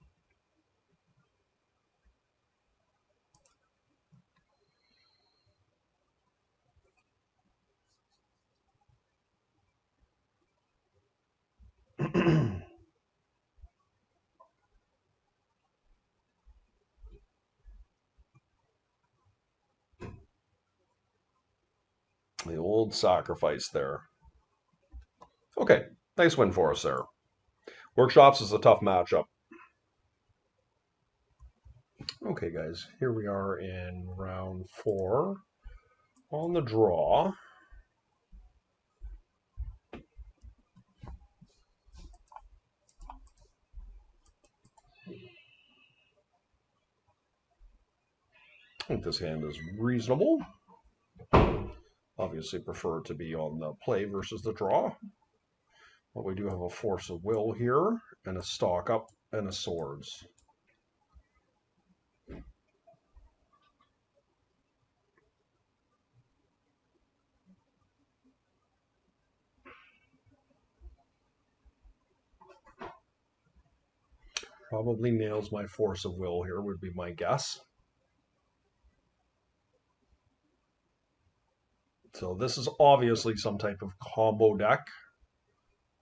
The old sacrifice there. Okay, nice win for us there. Workshops is a tough matchup. Okay, guys, here we are in round 4 on the draw. I think this hand is reasonable. Obviously prefer to be on the play versus the draw. But we do have a Force of Will here, and a Stock Up, and a Swords. Probably nails my Force of Will here, would be my guess. So this is obviously some type of combo deck.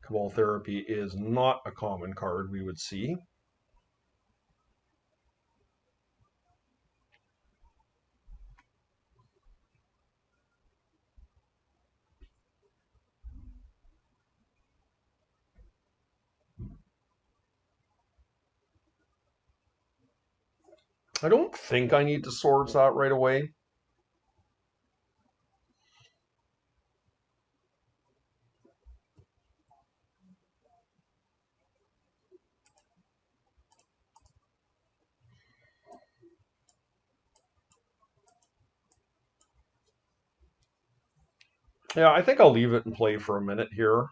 Cabal Therapy is not a common card we would see. I don't think I need to swords that right away. Yeah, I think I'll leave it and play for a minute here.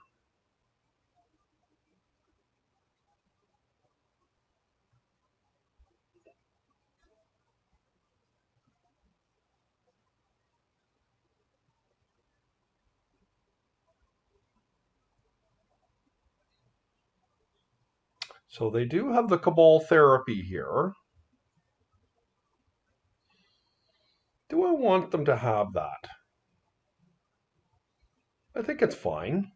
So they do have the Cabal Therapy here. Do I want them to have that? I think it's fine.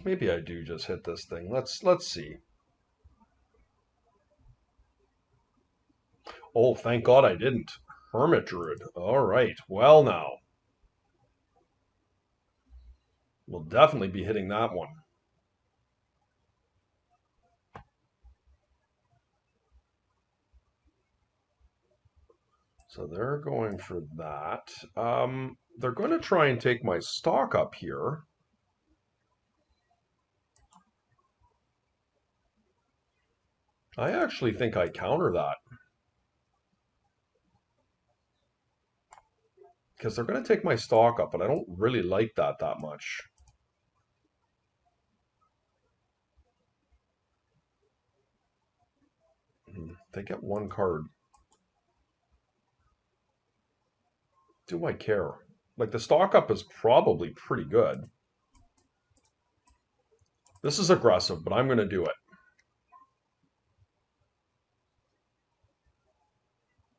Maybe I do just hit this thing. Let's see. Oh, thank God I didn't. Hermit Druid. All right. Well, now we'll definitely be hitting that one. So they're going for that. They're going to try and take my stock up here. I actually think I counter that. Because they're going to take my stock up, but I don't really like that much. They get one card. Do I care? Like, the stock up is probably pretty good. This is aggressive, but I'm going to do it.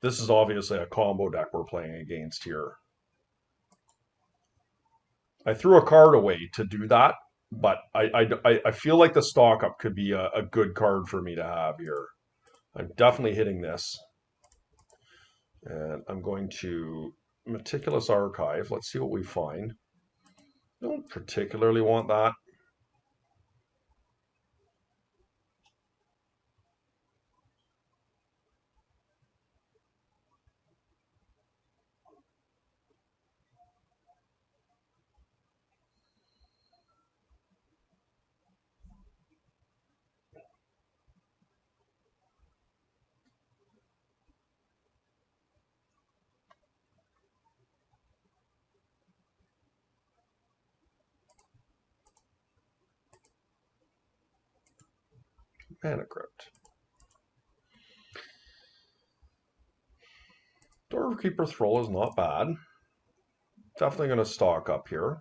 This is obviously a combo deck we're playing against here. I threw a card away to do that, but I feel like the stock up could be a good card for me to have here. I'm definitely hitting this. And I'm going to Meticulous Archive. Let's see what we find. Don't particularly want that. Mana Crypt. Doorkeeper Thrall is not bad. Definitely going to stock up here.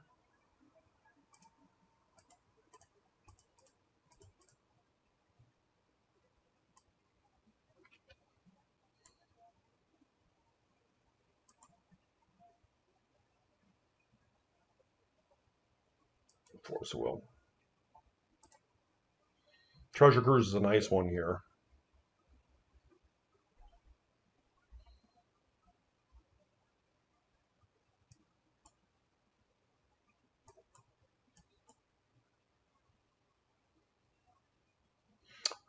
Force of Will. Treasure Cruise is a nice one here.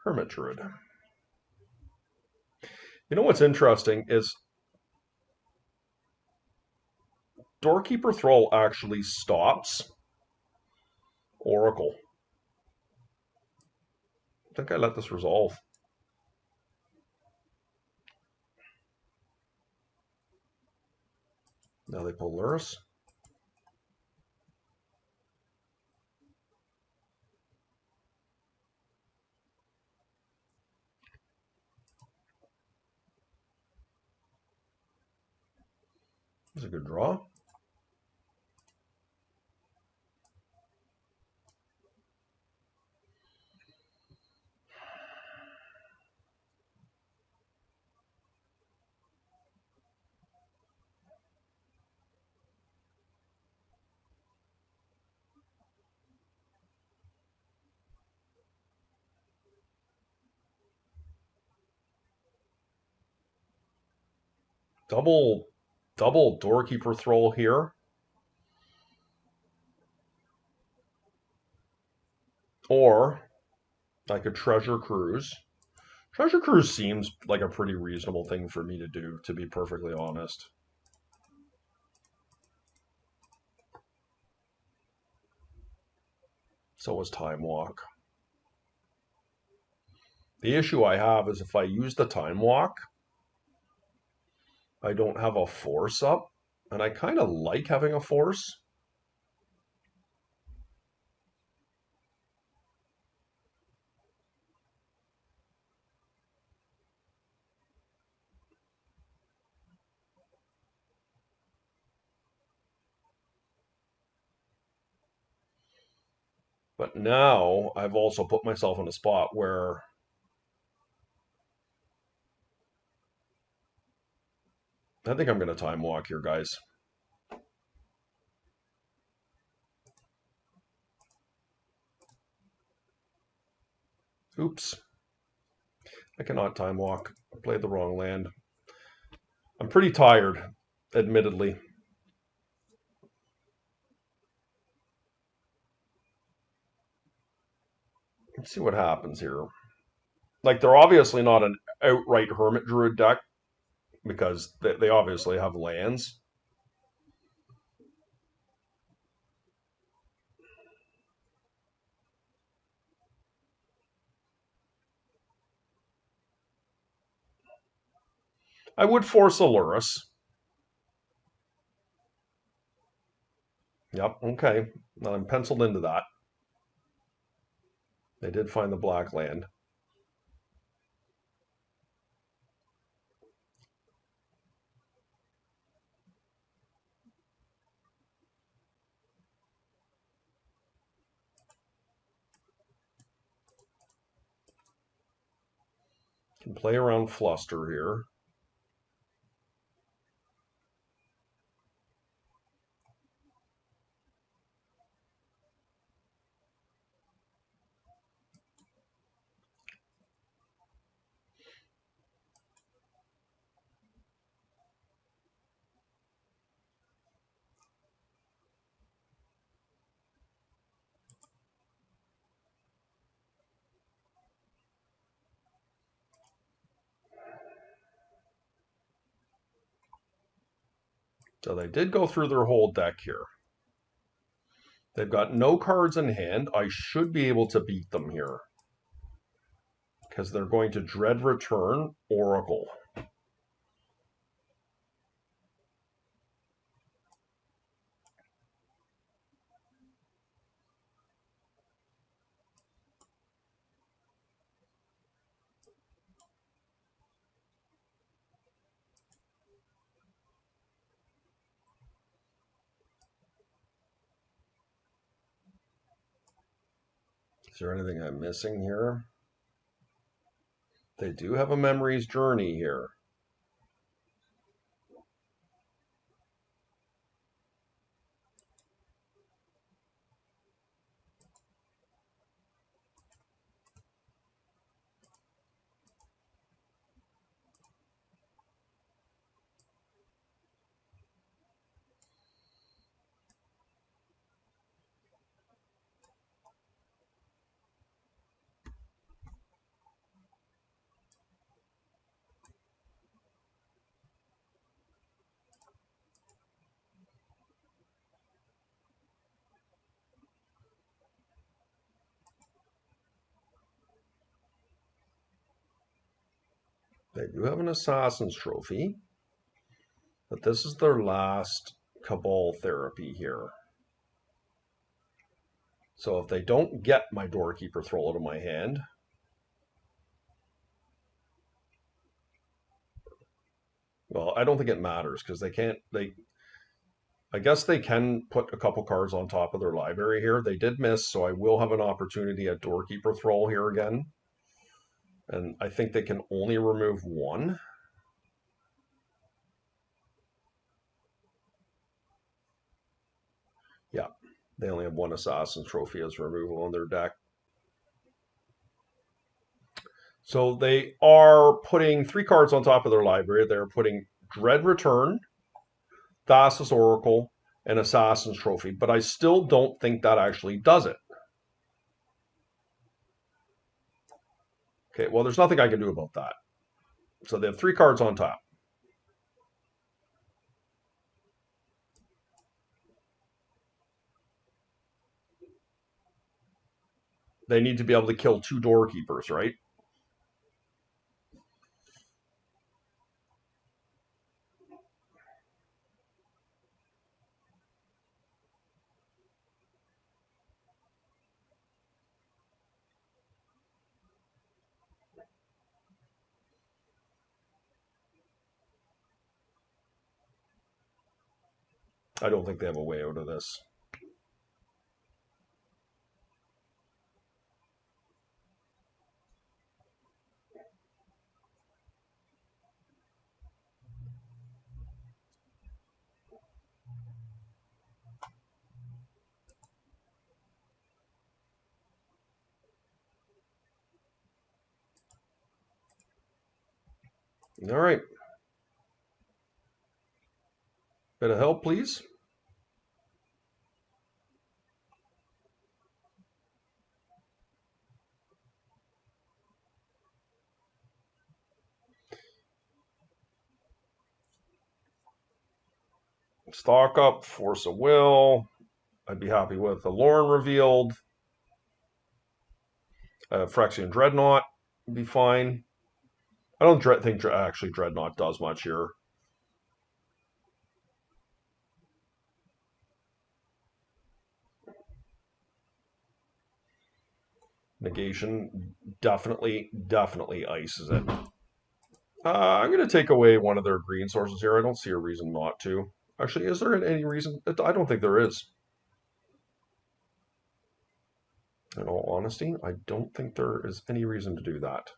Hermit Druid. You know what's interesting is Doorkeeper Thrall actually stops Oracle. I think I let this resolve. Now they pull Lurrus. That's a good draw. Double Doorkeeper Thrall here. Or I could Treasure Cruise. Treasure Cruise seems like a pretty reasonable thing for me to do, to be perfectly honest. So is Time Walk. The issue I have is if I use the Time Walk, I don't have a force up, and I kind of like having a force. But now I've also put myself in a spot where I think I'm going to Time Walk here, guys. Oops. I cannot Time Walk. I played the wrong land. I'm pretty tired, admittedly. Let's see what happens here. Like, they're obviously not an outright Hermit Druid deck because they obviously have lands. I would force a Lurrus. Yep, okay. I'm penciled into that. They did find the black land. Can play around Fluster here. So they did go through their whole deck here. They've got no cards in hand. I should be able to beat them here. Because they're going to Dread Return Oracle. Is there anything I'm missing here? They do have a Memory's Journey here. They do have an Assassin's Trophy. But this is their last Cabal Therapy here. So if they don't get my Doorkeeper Thrall out of my hand, well, I don't think it matters because they can't. I guess they can put a couple cards on top of their library here. They did miss, so I will have an opportunity at Doorkeeper Thrall here again. And I think they can only remove one. Yeah, they only have one Assassin's Trophy as removal on their deck. So they are putting 3 cards on top of their library. They're putting Dread Return, Thassa's Oracle, and Assassin's Trophy, but I still don't think that actually does it. Okay, well, there's nothing I can do about that. So they have 3 cards on top. They need to be able to kill 2 Doorkeepers, right? I don't think they have a way out of this. All right. Bit of help, please. Stock up, Force of Will. I'd be happy with the Lorne revealed. Phyrexian Dreadnought would be fine. I don't think actually Dreadnought does much here. Negation definitely ices it. I'm going to take away one of their green sources here. I don't see a reason not to. Actually, is there any reason? I don't think there is. In all honesty, I don't think there is any reason to do that.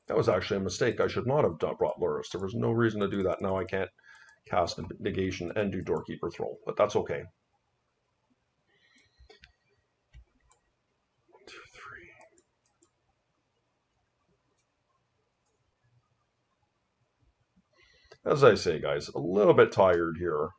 That was actually a mistake. I should not have brought Lurrus. There was no reason to do that. Now I can't cast negation and do Doorkeeper Thrall, but that's okay. 1, 2, 3. As I say, guys, a little bit tired here.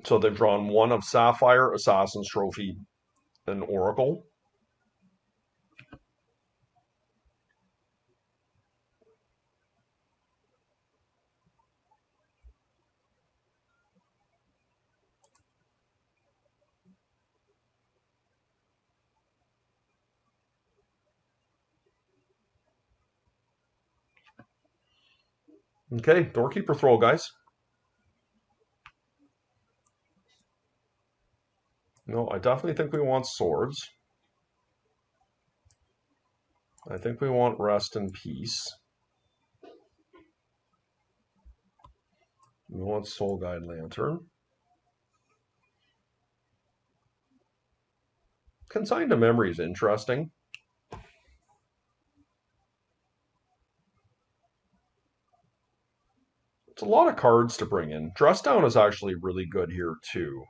So they've drawn 1 of Sapphire, Assassin's Trophy, and Oracle. Okay, Doorkeeper Thrall, guys. No, I definitely think we want swords. I think we want Rest in Peace. We want Soul Guide Lantern. Consigned to Memory is interesting. It's a lot of cards to bring in. Dress Down is actually really good here, too.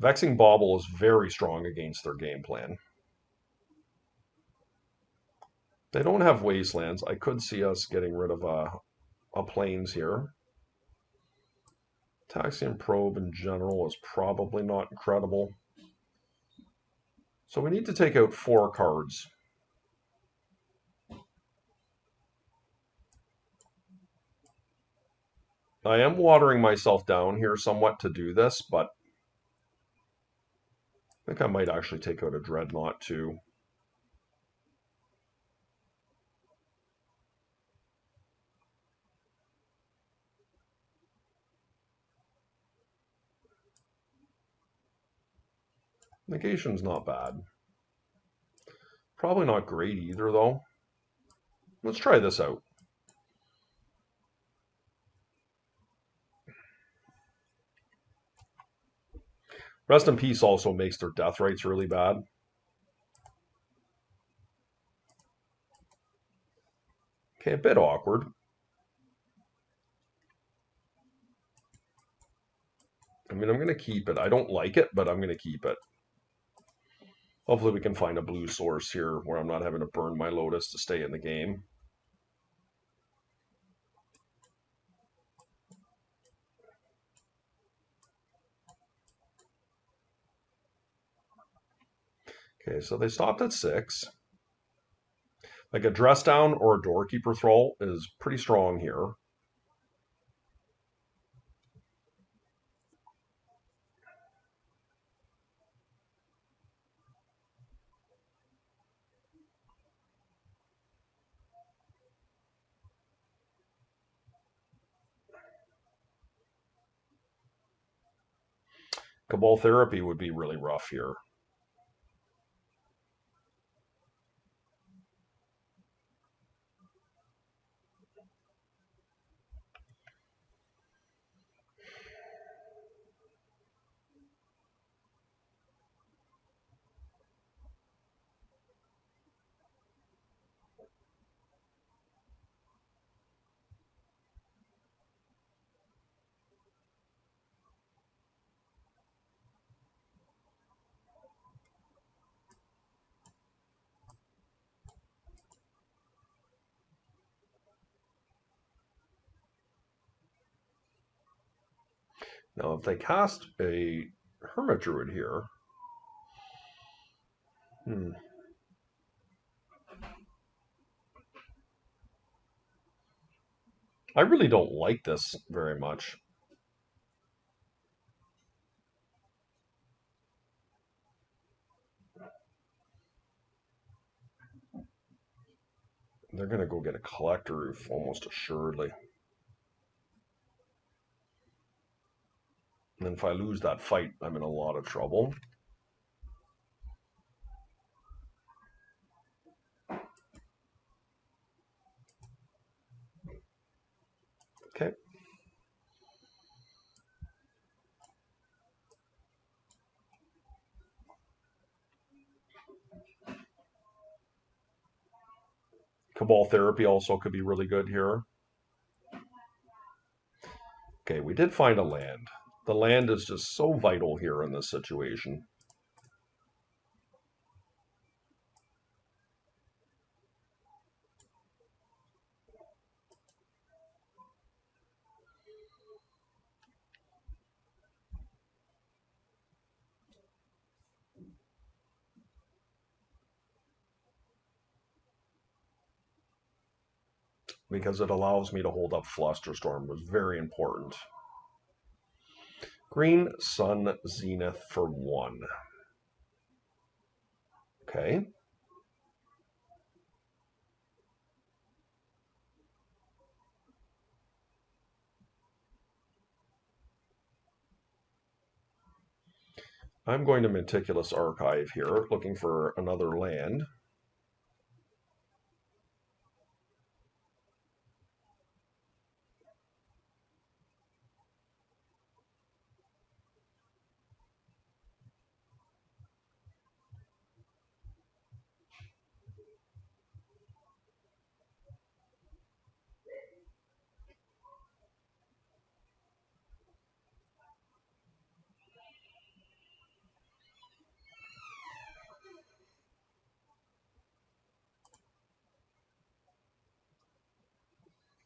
Vexing Bauble is very strong against their game plan. They don't have Wastelands. I could see us getting rid of a Plains here. Taxian Probe in general is probably not incredible. So we need to take out 4 cards. I am watering myself down here somewhat to do this, but I think I might actually take out a Dreadnought too. Negation's not bad. Probably not great either, though. Let's try this out. Rest in Peace also makes their death rates really bad. Okay, a bit awkward. I mean, I'm going to keep it. I don't like it, but I'm going to keep it. Hopefully we can find a blue source here where I'm not having to burn my Lotus to stay in the game. Okay, so they stopped at 6. Like a Dress Down or a Doorkeeper Thrall is pretty strong here. Cabal Therapy would be really rough here. Now, if they cast a Hermit Druid here, I really don't like this very much. They're going to go get a Collector Roof almost assuredly. And if I lose that fight, I'm in a lot of trouble. Okay. Cabal Therapy also could be really good here. Okay, we did find a land. The land is just so vital here in this situation. Because it allows me to hold up Flusterstorm, was very important. Green Sun Zenith for 1. Okay. I'm going to Meticulous Archive here, looking for another land.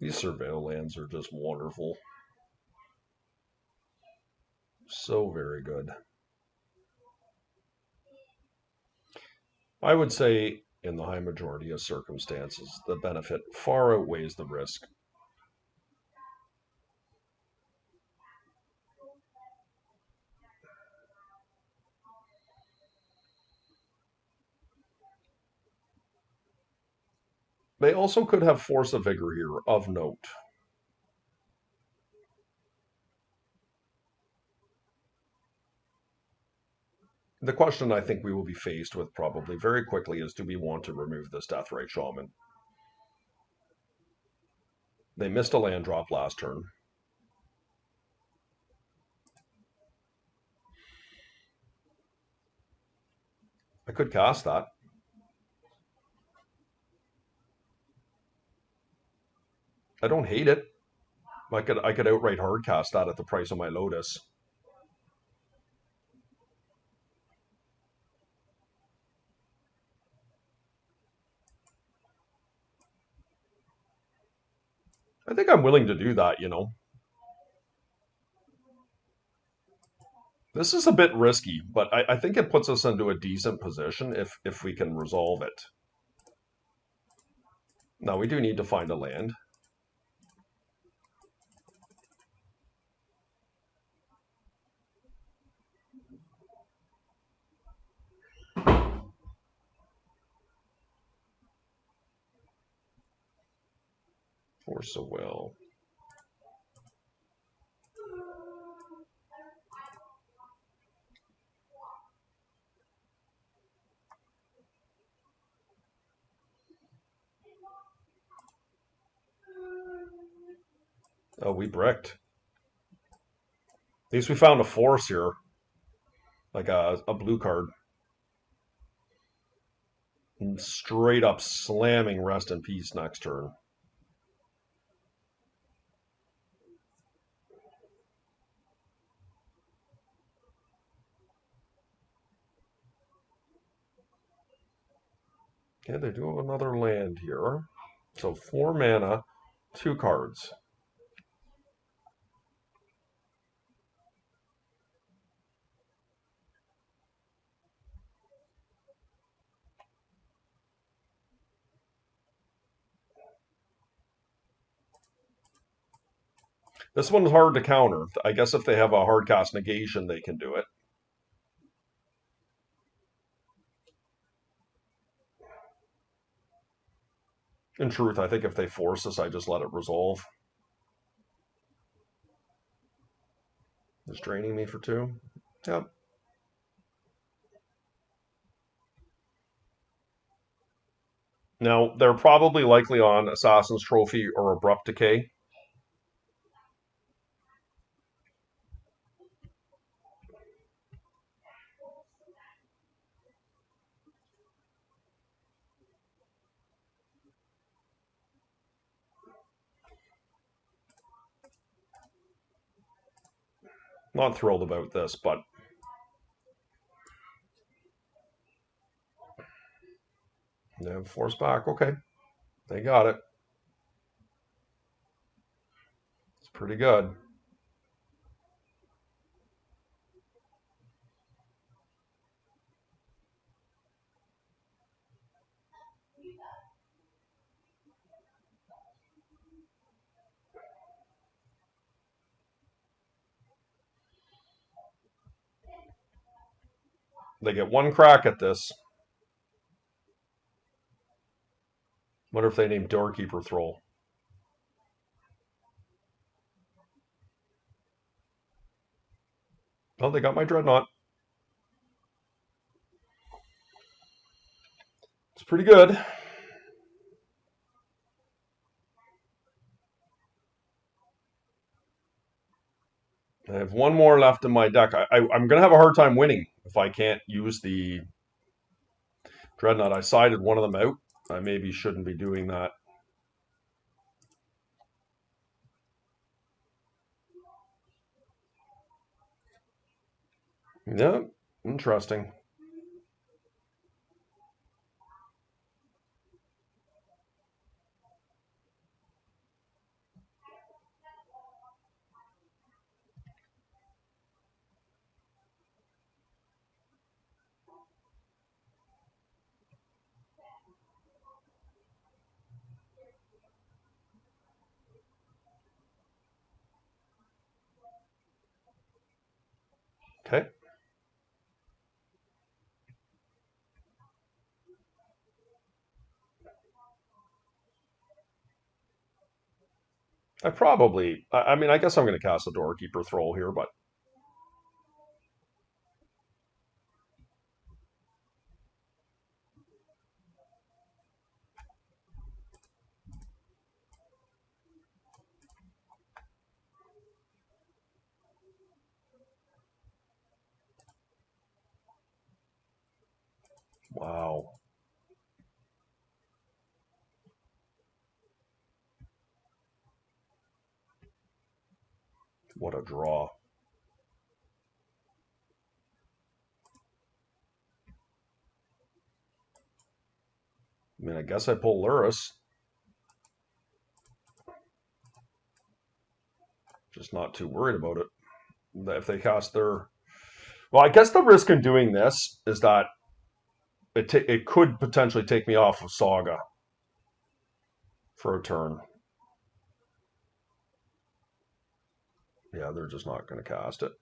These Surveil lands are just wonderful. So very good. I would say, in the high majority of circumstances, the benefit far outweighs the risk. They also could have Force of Vigor here, of note. The question I think we will be faced with probably very quickly is, do we want to remove this Deathrite Shaman? They missed a land drop last turn. I could cast that. I don't hate it. I could outright hard cast that at the price of my Lotus. I think I'm willing to do that, you know. This is a bit risky, but I think it puts us into a decent position if we can resolve it. Now we do need to find a land. Force of Will. Oh, we bricked. At least we found a force here, like a blue card. And straight up slamming Rest in Peace next turn. Okay, they do have another land here. So 4 mana, 2 cards. This one's hard to counter. I guess if they have a hard cast negation, they can do it. In truth, I think if they force us, I just let it resolve. It's draining me for 2. Yep. Now, they're probably likely on Assassin's Trophy or Abrupt Decay. Not thrilled about this, but they have force back. Okay, they got it. It's pretty good. They get 1 crack at this. Wonder if they name Doorkeeper Thrall. Oh, they got my Dreadnought. It's pretty good. I have 1 more left in my deck. I'm going to have a hard time winning if I can't use the Dreadnought. I sided one of them out. I maybe shouldn't be doing that. Yeah, interesting. Okay. I mean, I guess I'm going to cast a Doorkeeper Thrall here, but Wow. What a draw. I mean, I guess I pull Lurrus. Just not too worried about it. If they cast their... Well, I guess the risk in doing this is that it could potentially take me off of Saga for a turn. Yeah, they're just not going to cast it.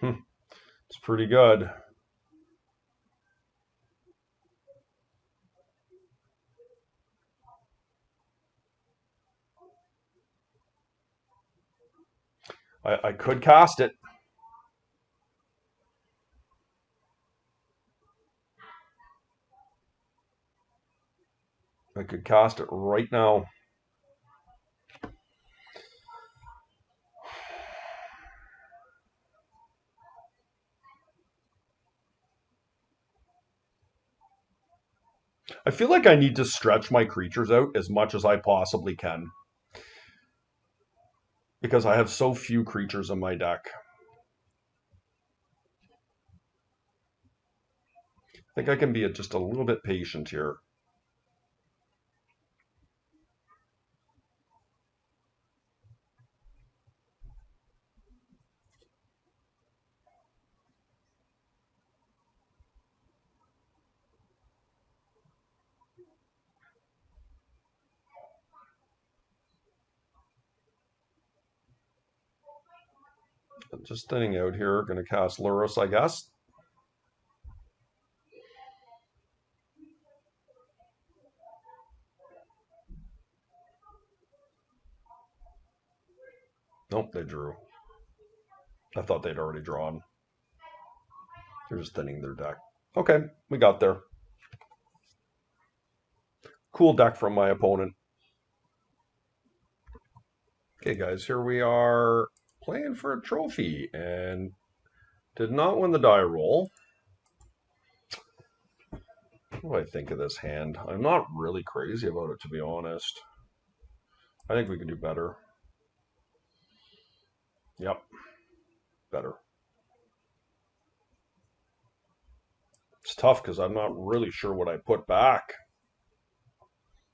It's pretty good. I could cast it. I could cast it right now. I feel like I need to stretch my creatures out as much as I possibly can. Because I have so few creatures in my deck. I think I can be just a little bit patient here. Just thinning out here. Going to cast Lurrus, I guess. Nope, they drew. I thought they'd already drawn. They're just thinning their deck. Okay, we got there. Cool deck from my opponent. Okay, guys, here we are playing for a trophy and did not win the die roll. What do I think of this hand? I'm not really crazy about it, to be honest. I think we can do better. Yep, better. It's tough because I'm not really sure what I put back.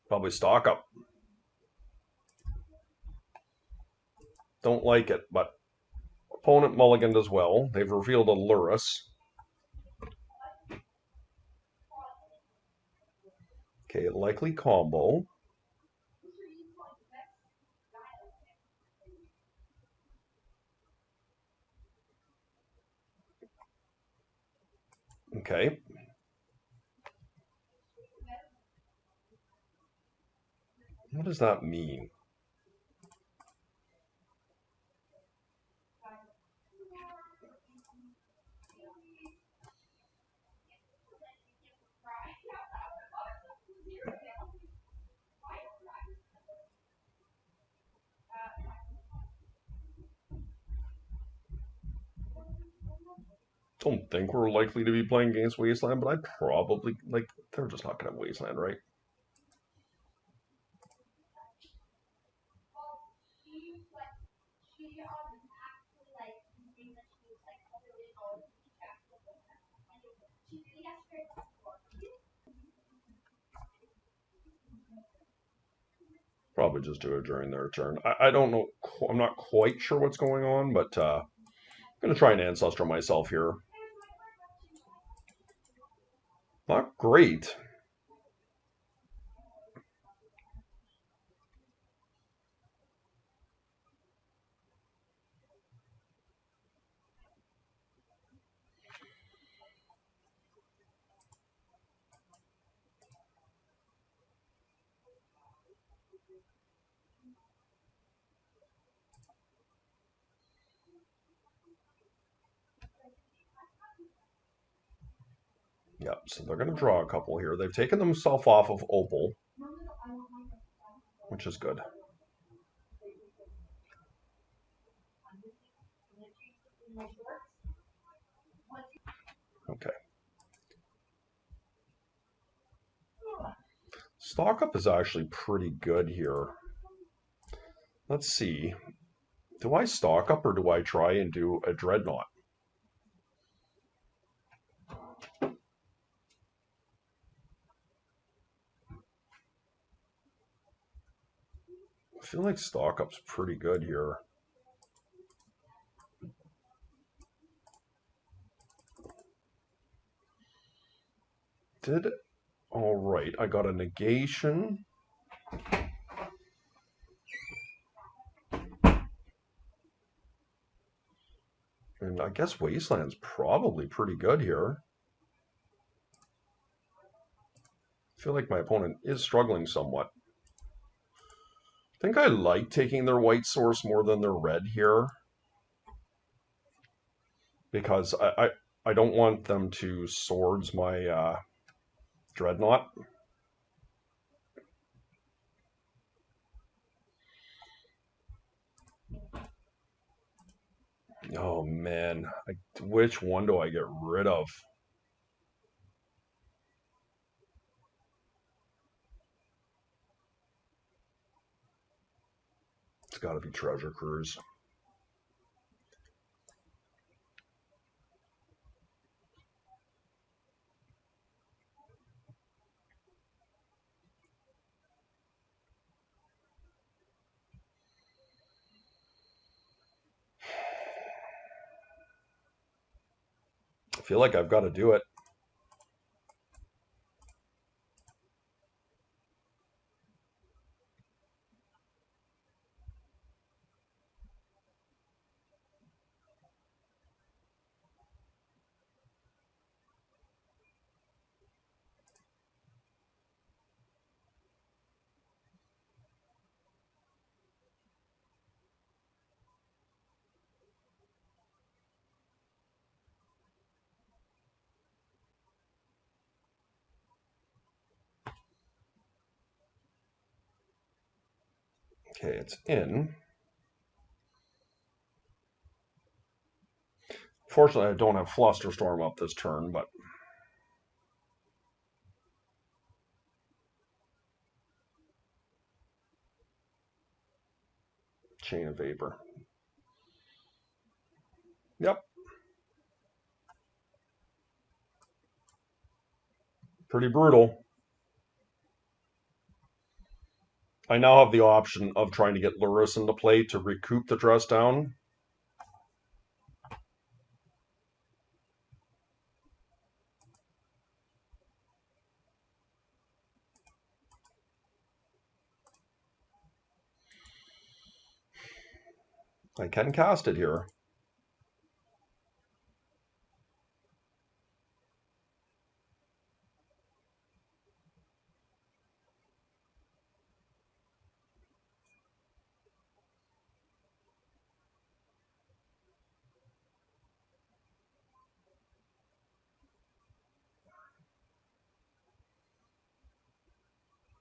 Probably stock up. Don't like it, but opponent mulliganed as well. They've revealed a Lurrus. Okay, likely combo. Okay. What does that mean? Don't think we're likely to be playing against Wasteland, but I probably, like, they're just not going to have Wasteland, right? Probably just do it during their turn. I don't know. I'm not quite sure what's going on, but I'm going to try and Ancestral myself here. Not great. Yep, so they're going to draw a couple here. They've taken themselves off of Opal, which is good. Okay. Stock up is actually pretty good here. Let's see. Do I stock up or do I try and do a Dreadnought? I feel like stock up's pretty good here. All right, I got a negation. And I guess Wasteland's probably pretty good here. I feel like my opponent is struggling somewhat. I think I like taking their white source more than their red here. Because I don't want them to swords my Dreadnought. Oh man, which one do I get rid of? It's got to be Treasure Cruise. I feel like I've got to do it. Okay, it's in. Fortunately, I don't have Flusterstorm up this turn, but Chain of Vapor. Yep. Pretty brutal. I now have the option of trying to get Lurrus into play to recoup the dress down. I can cast it here.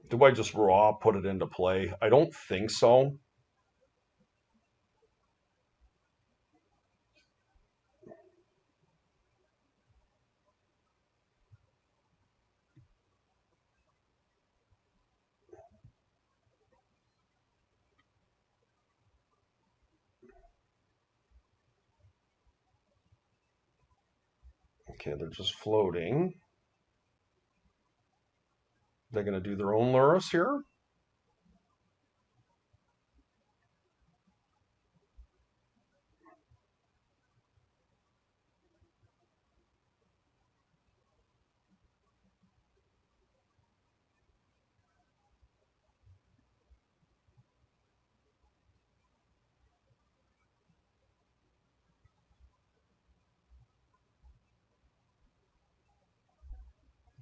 Do I just raw put it into play? I don't think so. Okay, they're just floating. They're going to do their own Lurrus here.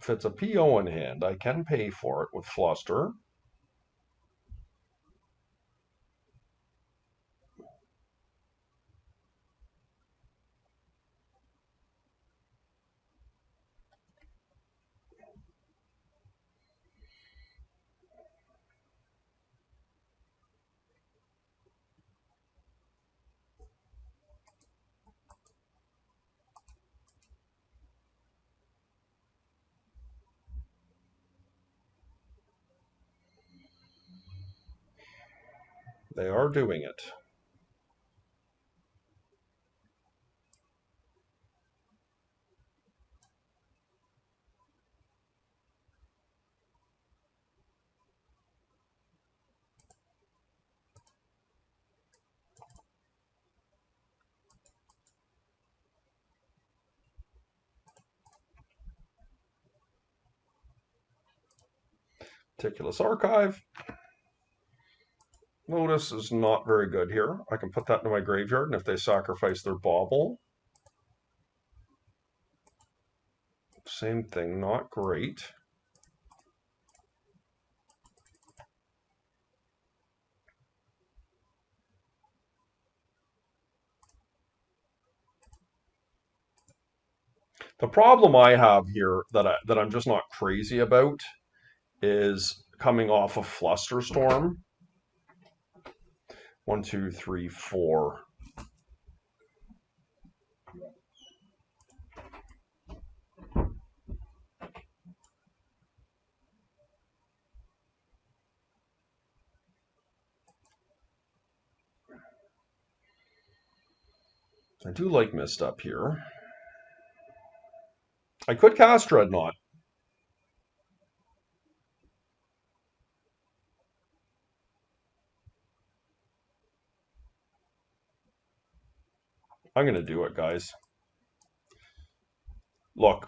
If it's a PO in hand, I can pay for it with Fluster. They are doing it. Meticulous Archive. Lotus is not very good here. I can put that into my graveyard, and if they sacrifice their bauble, same thing, not great. The problem I have here that I'm just not crazy about is coming off of Flusterstorm. 1, 2, 3, 4. I do like Misstep here. I could cast Dreadnought. I'm going to do it, guys. Look,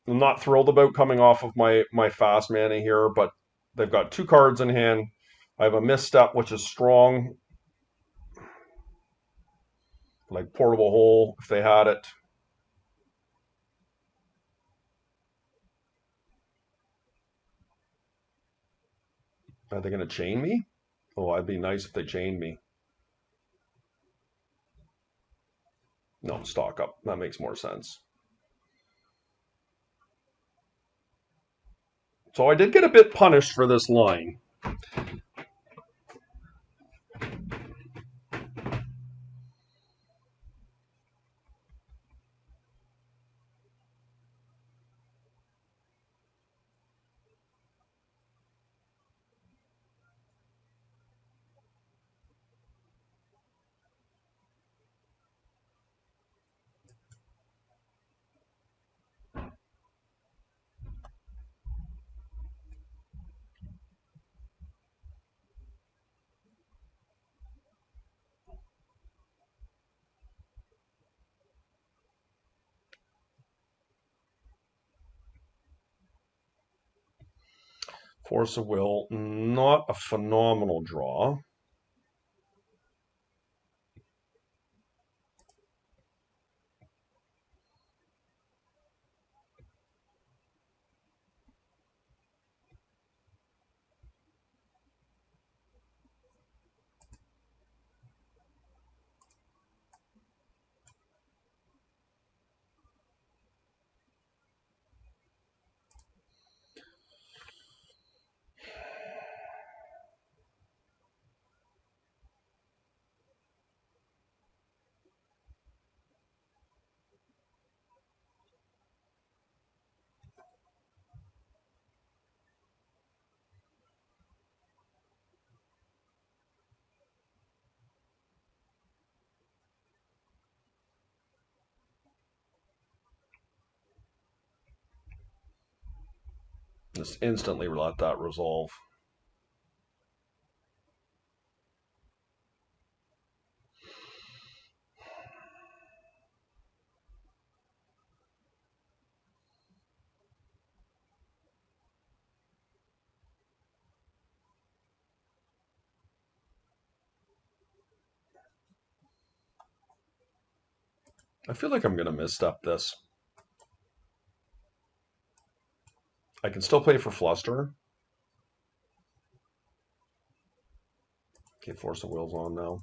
I'm not thrilled about coming off of my fast mana here, but they've got 2 cards in hand. I have a Misstep, which is strong, like Portable Hole, if they had it. Are they going to chain me? Oh, it'd be nice if they chained me. No, stock up. That makes more sense. So I did get a bit punished for this line. Force of Will, not a phenomenal draw. Just instantly let that resolve. I feel like I'm going to misstep this. I can still play for Fluster. Okay, Force of Will's on now.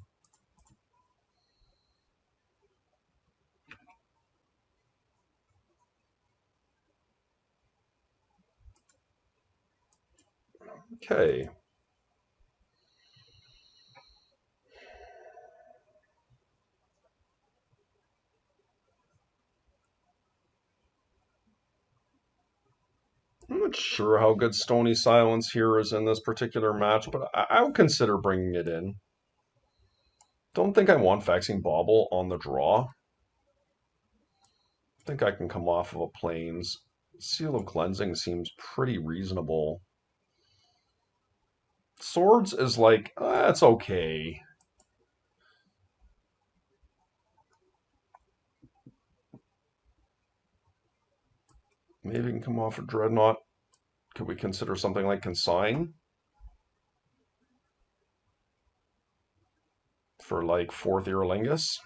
Okay. I'm not sure how good Stony Silence here is in this particular match, but I would consider bringing it in. Don't think I want Vexing Bauble on the draw. I think I can come off of a Plains. Seal of Cleansing seems pretty reasonable. Swords is like, it's okay. Maybe we can come off a Dreadnought. Could we consider something like Consign? For like 4th Earlingus?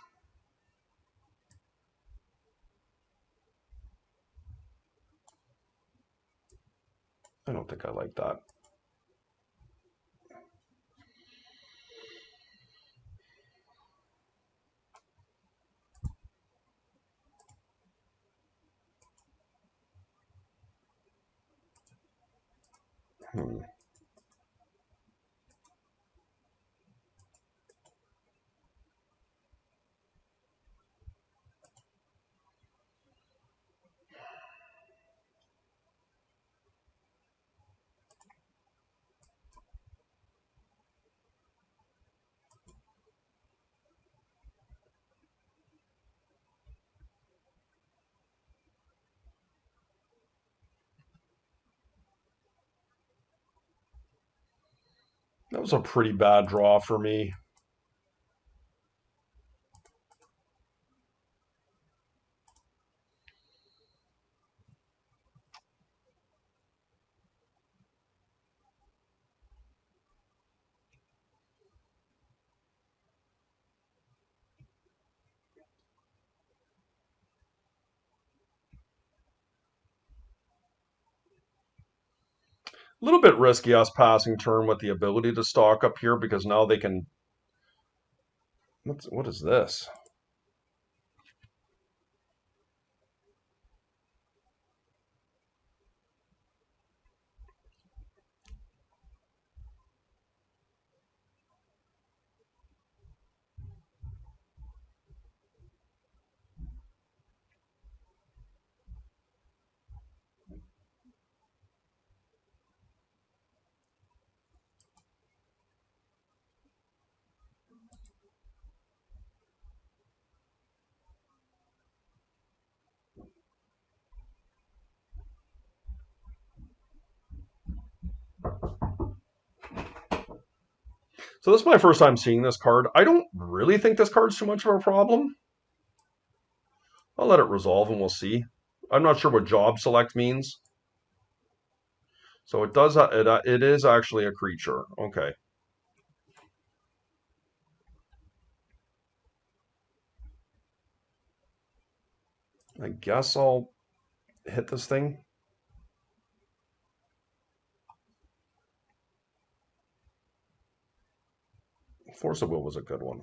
I don't think I like that. That was a pretty bad draw for me. A little bit risky us passing turn with the ability to stock up here because now they can... What is this? So this is my first time seeing this card. I don't really think this card's too much of a problem. I'll let it resolve and we'll see. I'm not sure what job select means. So it does. It is actually a creature. Okay. I guess I'll hit this thing. Force of Will was a good one.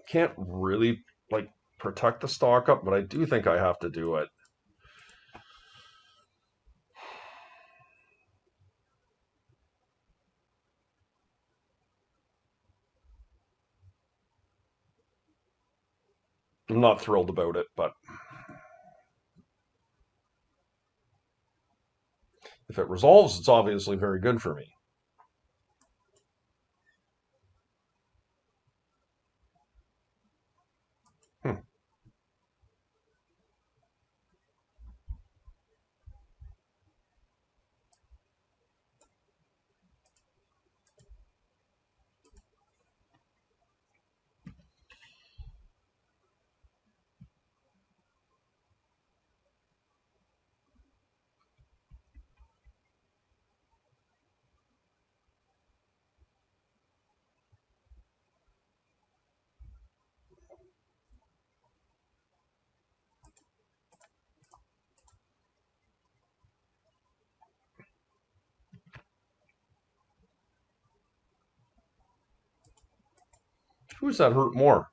Can't really like protect the stock up, but I do think I have to do it. I'm not thrilled about it, but if it resolves, it's obviously very good for me. Hmm. Who's that hurt more?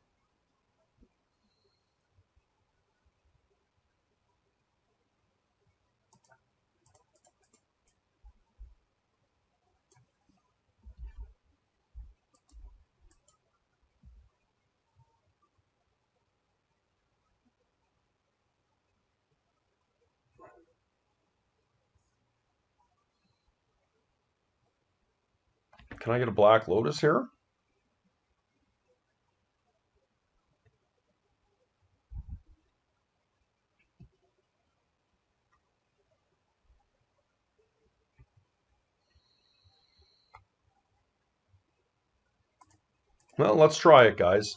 Can I get a Black Lotus here? Well, let's try it, guys.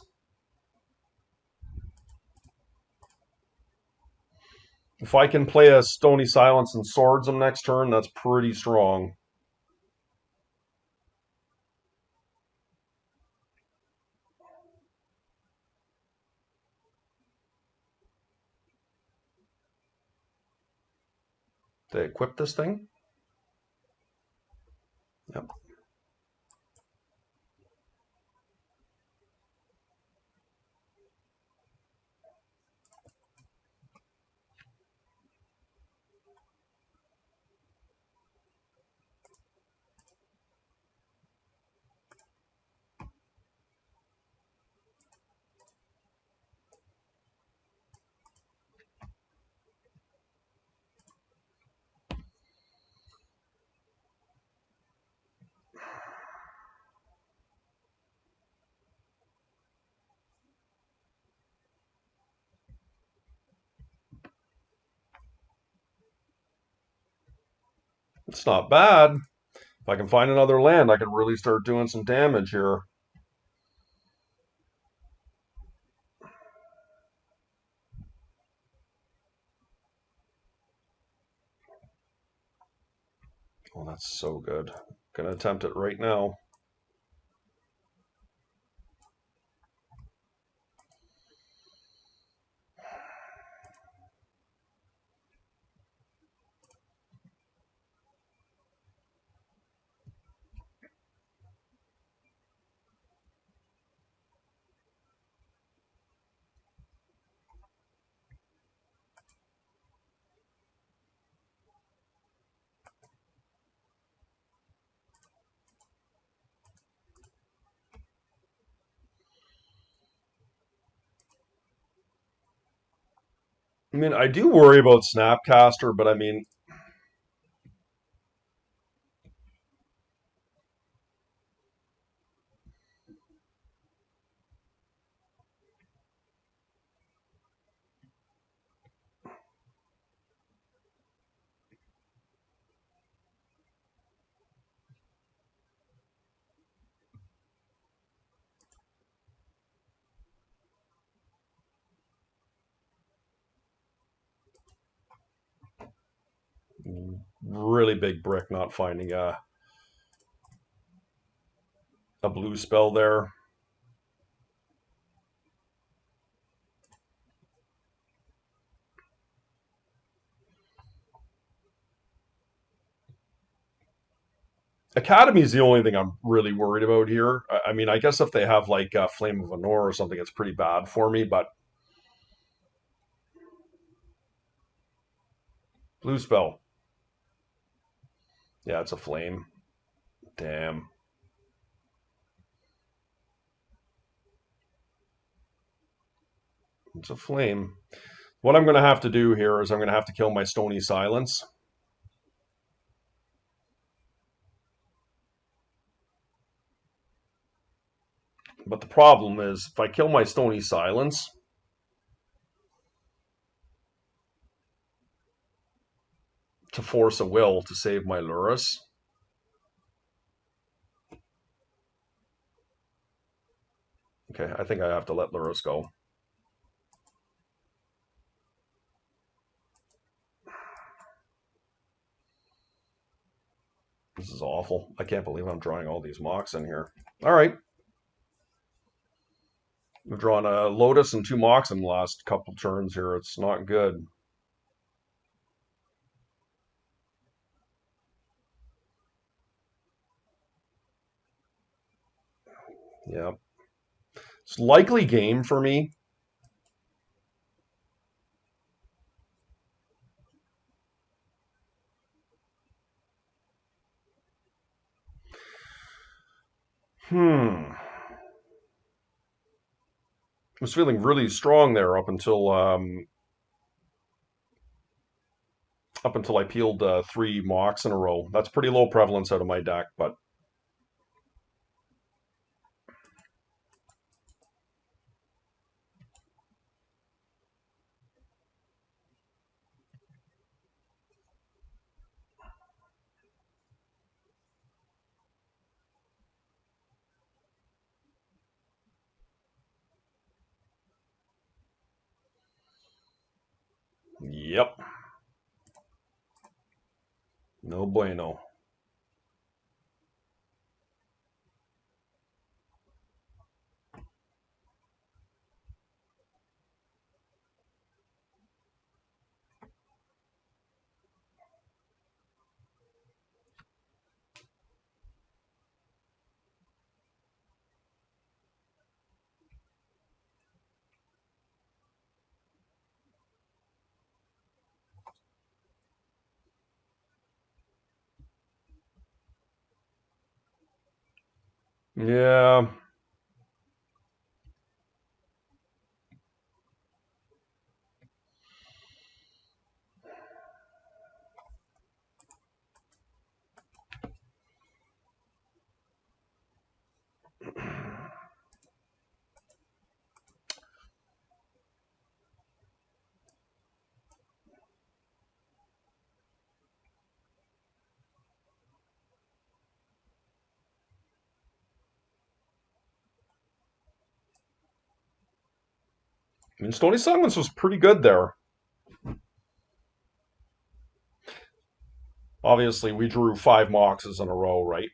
If I can play a Stony Silence and Swords them next turn, that's pretty strong. They equip this thing? Yep. It's not bad. If I can find another land, I can really start doing some damage here. Oh, that's so good. Gonna attempt it right now. I mean, I do worry about Snapcaster, but I mean, really big brick not finding a blue spell there. Academy is the only thing I'm really worried about here. I mean, I guess if they have like Flame of Honor or something, it's pretty bad for me, but blue spell. Yeah, it's a flame. Damn. It's a flame. What I'm going to have to do here is I'm going to have to kill my Stony Silence. But the problem is, if I kill my Stony Silence, to force a will to save my Lurrus. Okay, I think I have to let Lurrus go. This is awful. I can't believe I'm drawing all these mocks in here. All right. We've drawn a Lotus and two mocks in the last couple turns here. It's not good. Yeah. It's likely game for me. I was feeling really strong there up until I peeled three mocks in a row. That's pretty low prevalence out of my deck, but No bueno. Yeah. I mean, Stony Silence was pretty good there. Obviously, we drew 5 Moxes in a row, right?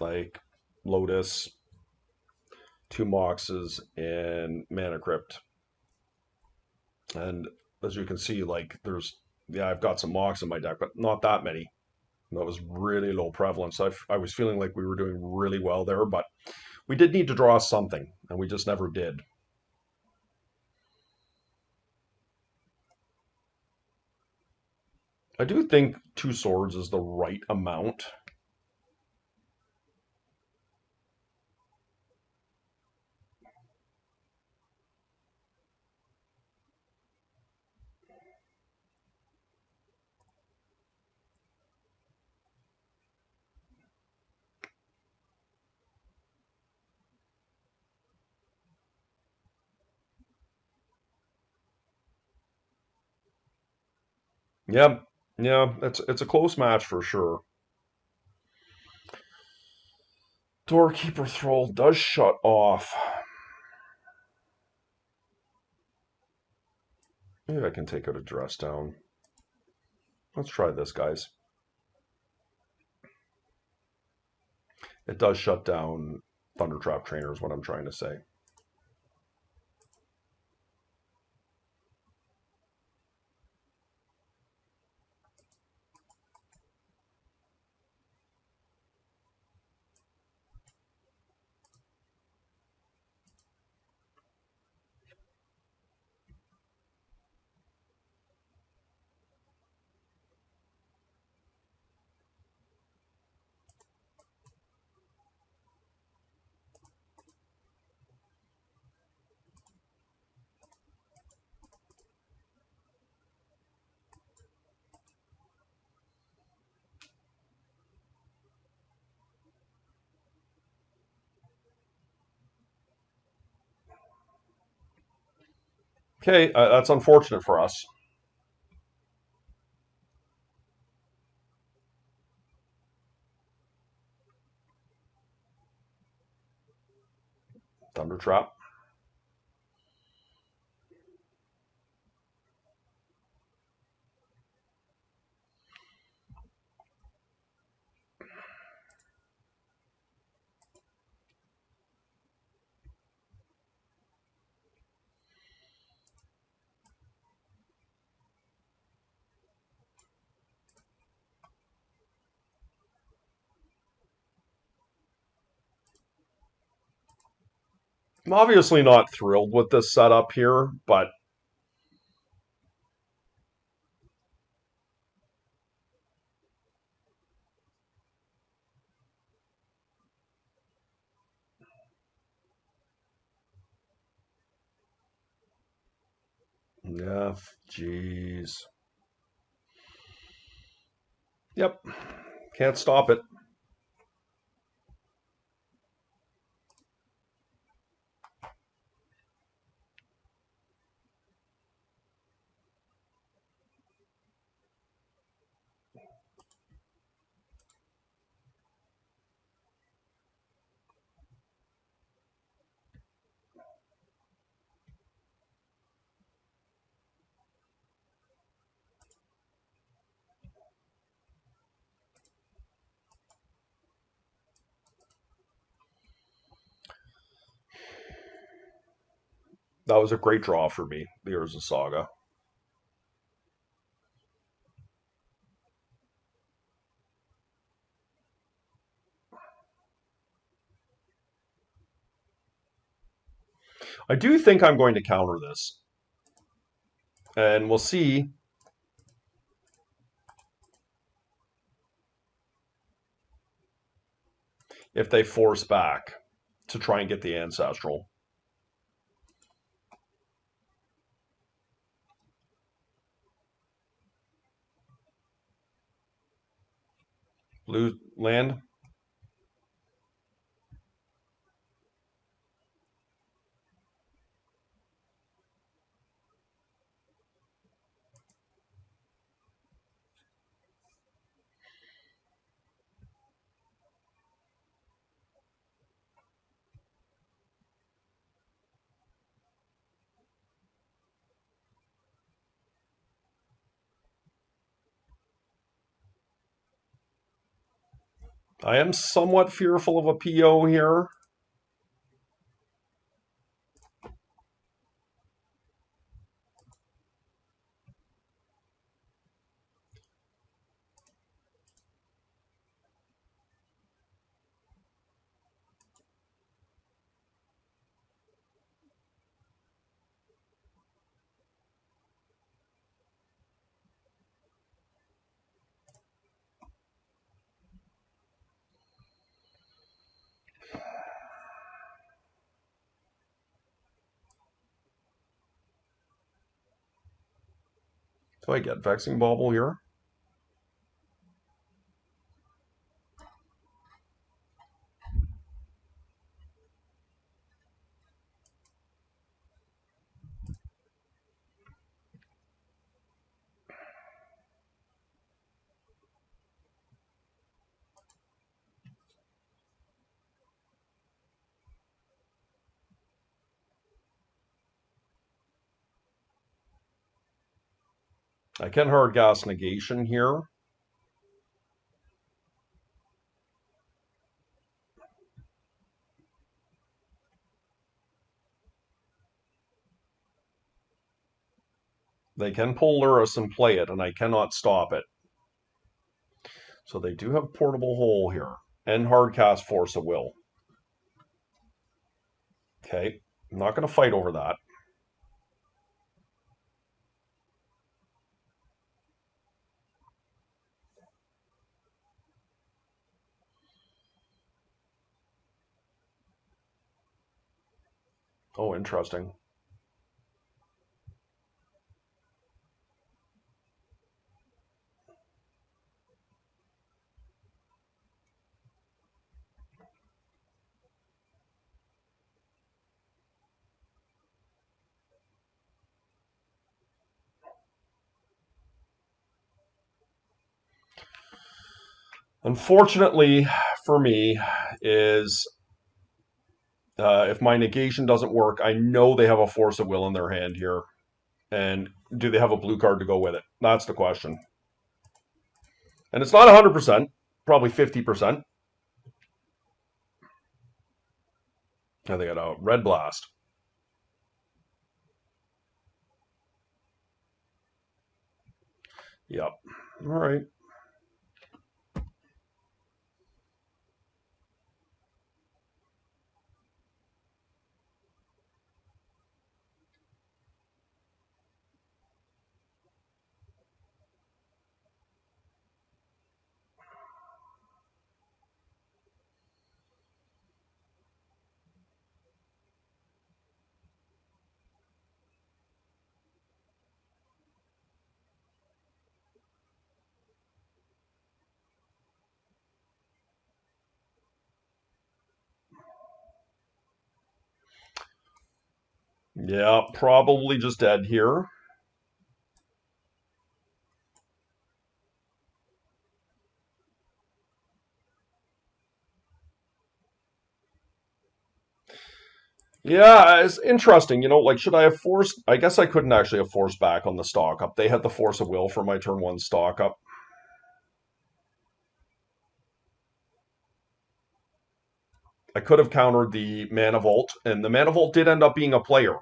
Like Lotus, 2 Moxes, and Mana Crypt. And as you can see, like yeah, I've got some Mox in my deck, but not that many. That was really low prevalence. I was feeling like we were doing really well there, but we did need to draw something, and we just never did. I do think 2 Swords is the right amount. Yeah, yeah, it's a close match for sure. Doorkeeper Thrall does shut off. Maybe I can take out a dress down. Let's try this, guys. It does shut down Thundertrap Trainer is what I'm trying to say. Okay, that's unfortunate for us. Thundertrap. I'm obviously not thrilled with this setup here, but yeah, jeez. Yep, can't stop it. That was a great draw for me, the Urza Saga. I do think I'm going to counter this. And we'll see if they force back to try and get the Ancestral. Blue land. I am somewhat fearful of a PO here. Do I get Vexing Bauble here? I can hard gas negation here. They can pull Lurrus and play it, and I cannot stop it. So they do have Portable Hole here. And hardcast Force of Will. Okay, I'm not going to fight over that. Oh, interesting. Unfortunately for me, is if my negation doesn't work, I know they have a Force of Will in their hand here. And do they have a blue card to go with it? That's the question. And it's not 100%, probably 50%. And they got a Red Blast. Yep. All right. Yeah, probably just dead here. Yeah, it's interesting. Like, should I have forced? I guess I couldn't actually have forced back on the stock up. They had the Force of Will for my turn one stock up. I could have countered the Mana Vault, and the Mana Vault did end up being a player.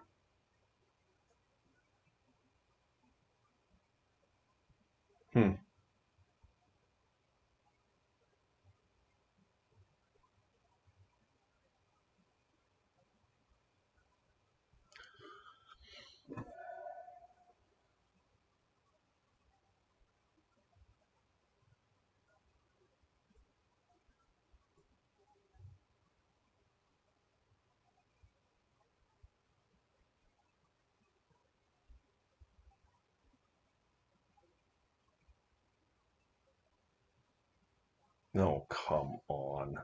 No, come on.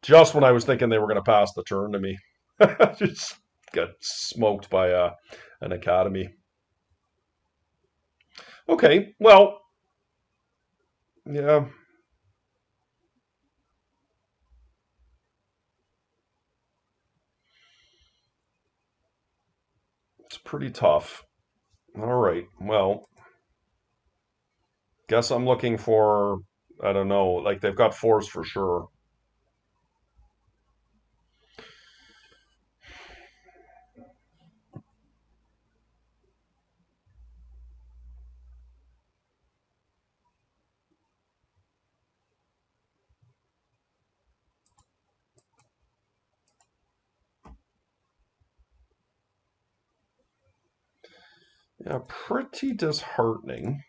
Just when I was thinking they were going to pass the turn to me. Just got smoked by an academy. Okay, well, yeah, it's pretty tough. All right, well, guess I'm looking for, I don't know, like they've got fours for sure. Yeah, pretty disheartening.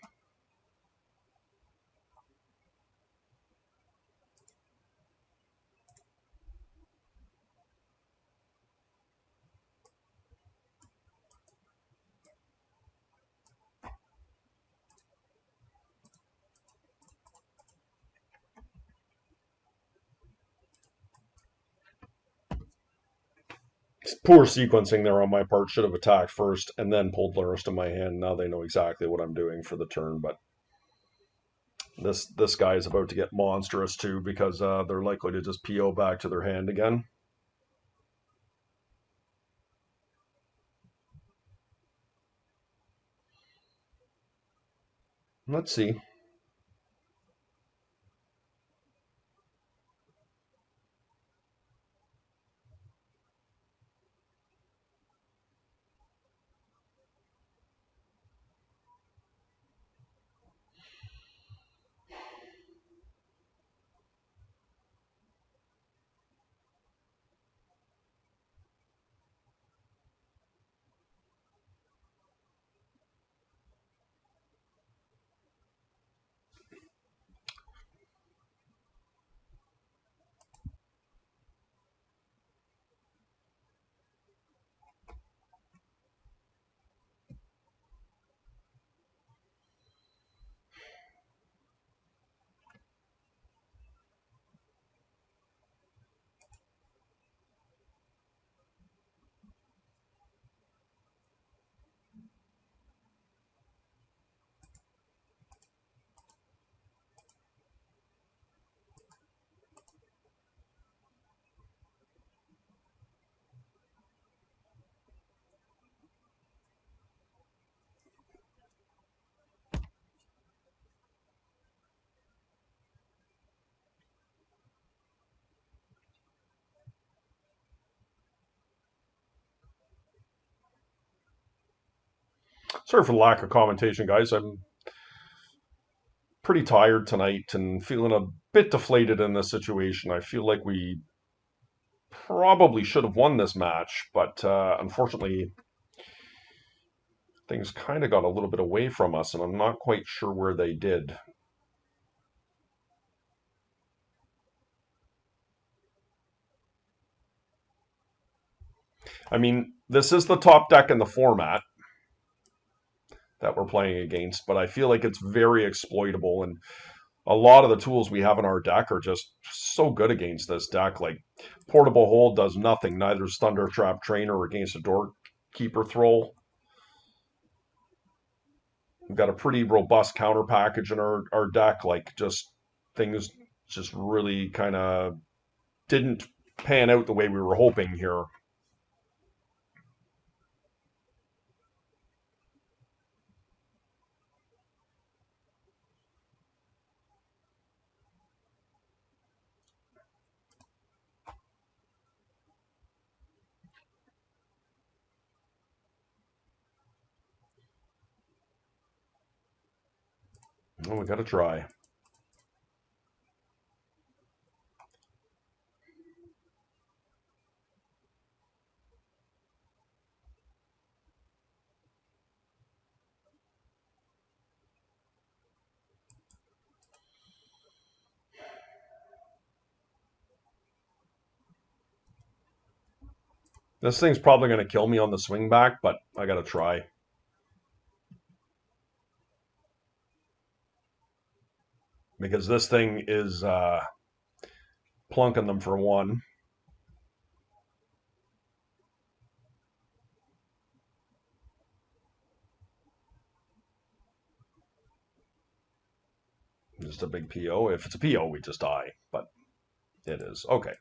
Poor sequencing there on my part. Should have attacked first and then pulled Lurrus to my hand. Now they know exactly what I'm doing for the turn, but this guy is about to get monstrous too because they're likely to just PO back to their hand again. Let's see. Sorry for the lack of commentation, guys. I'm pretty tired tonight and feeling a bit deflated in this situation. I feel like we probably should have won this match, but unfortunately, things kind of got a little bit away from us, and I'm not quite sure where they did. I mean, this is the top deck in the format that we're playing against, but I feel like it's very exploitable, and a lot of the tools we have in our deck are just so good against this deck. Like Portable Hold does nothing, neither is Thunder Trap Trainer against a Doorkeeper Thrall. We've got a pretty robust counter package in our deck. Like just things just really kind of didn't pan out the way we were hoping here. Well, we got to try. This thing's probably going to kill me on the swing back, but I got to try. because this thing is plunking them for one. Just a big PO. If it's a PO, we just die, but it is. Okay.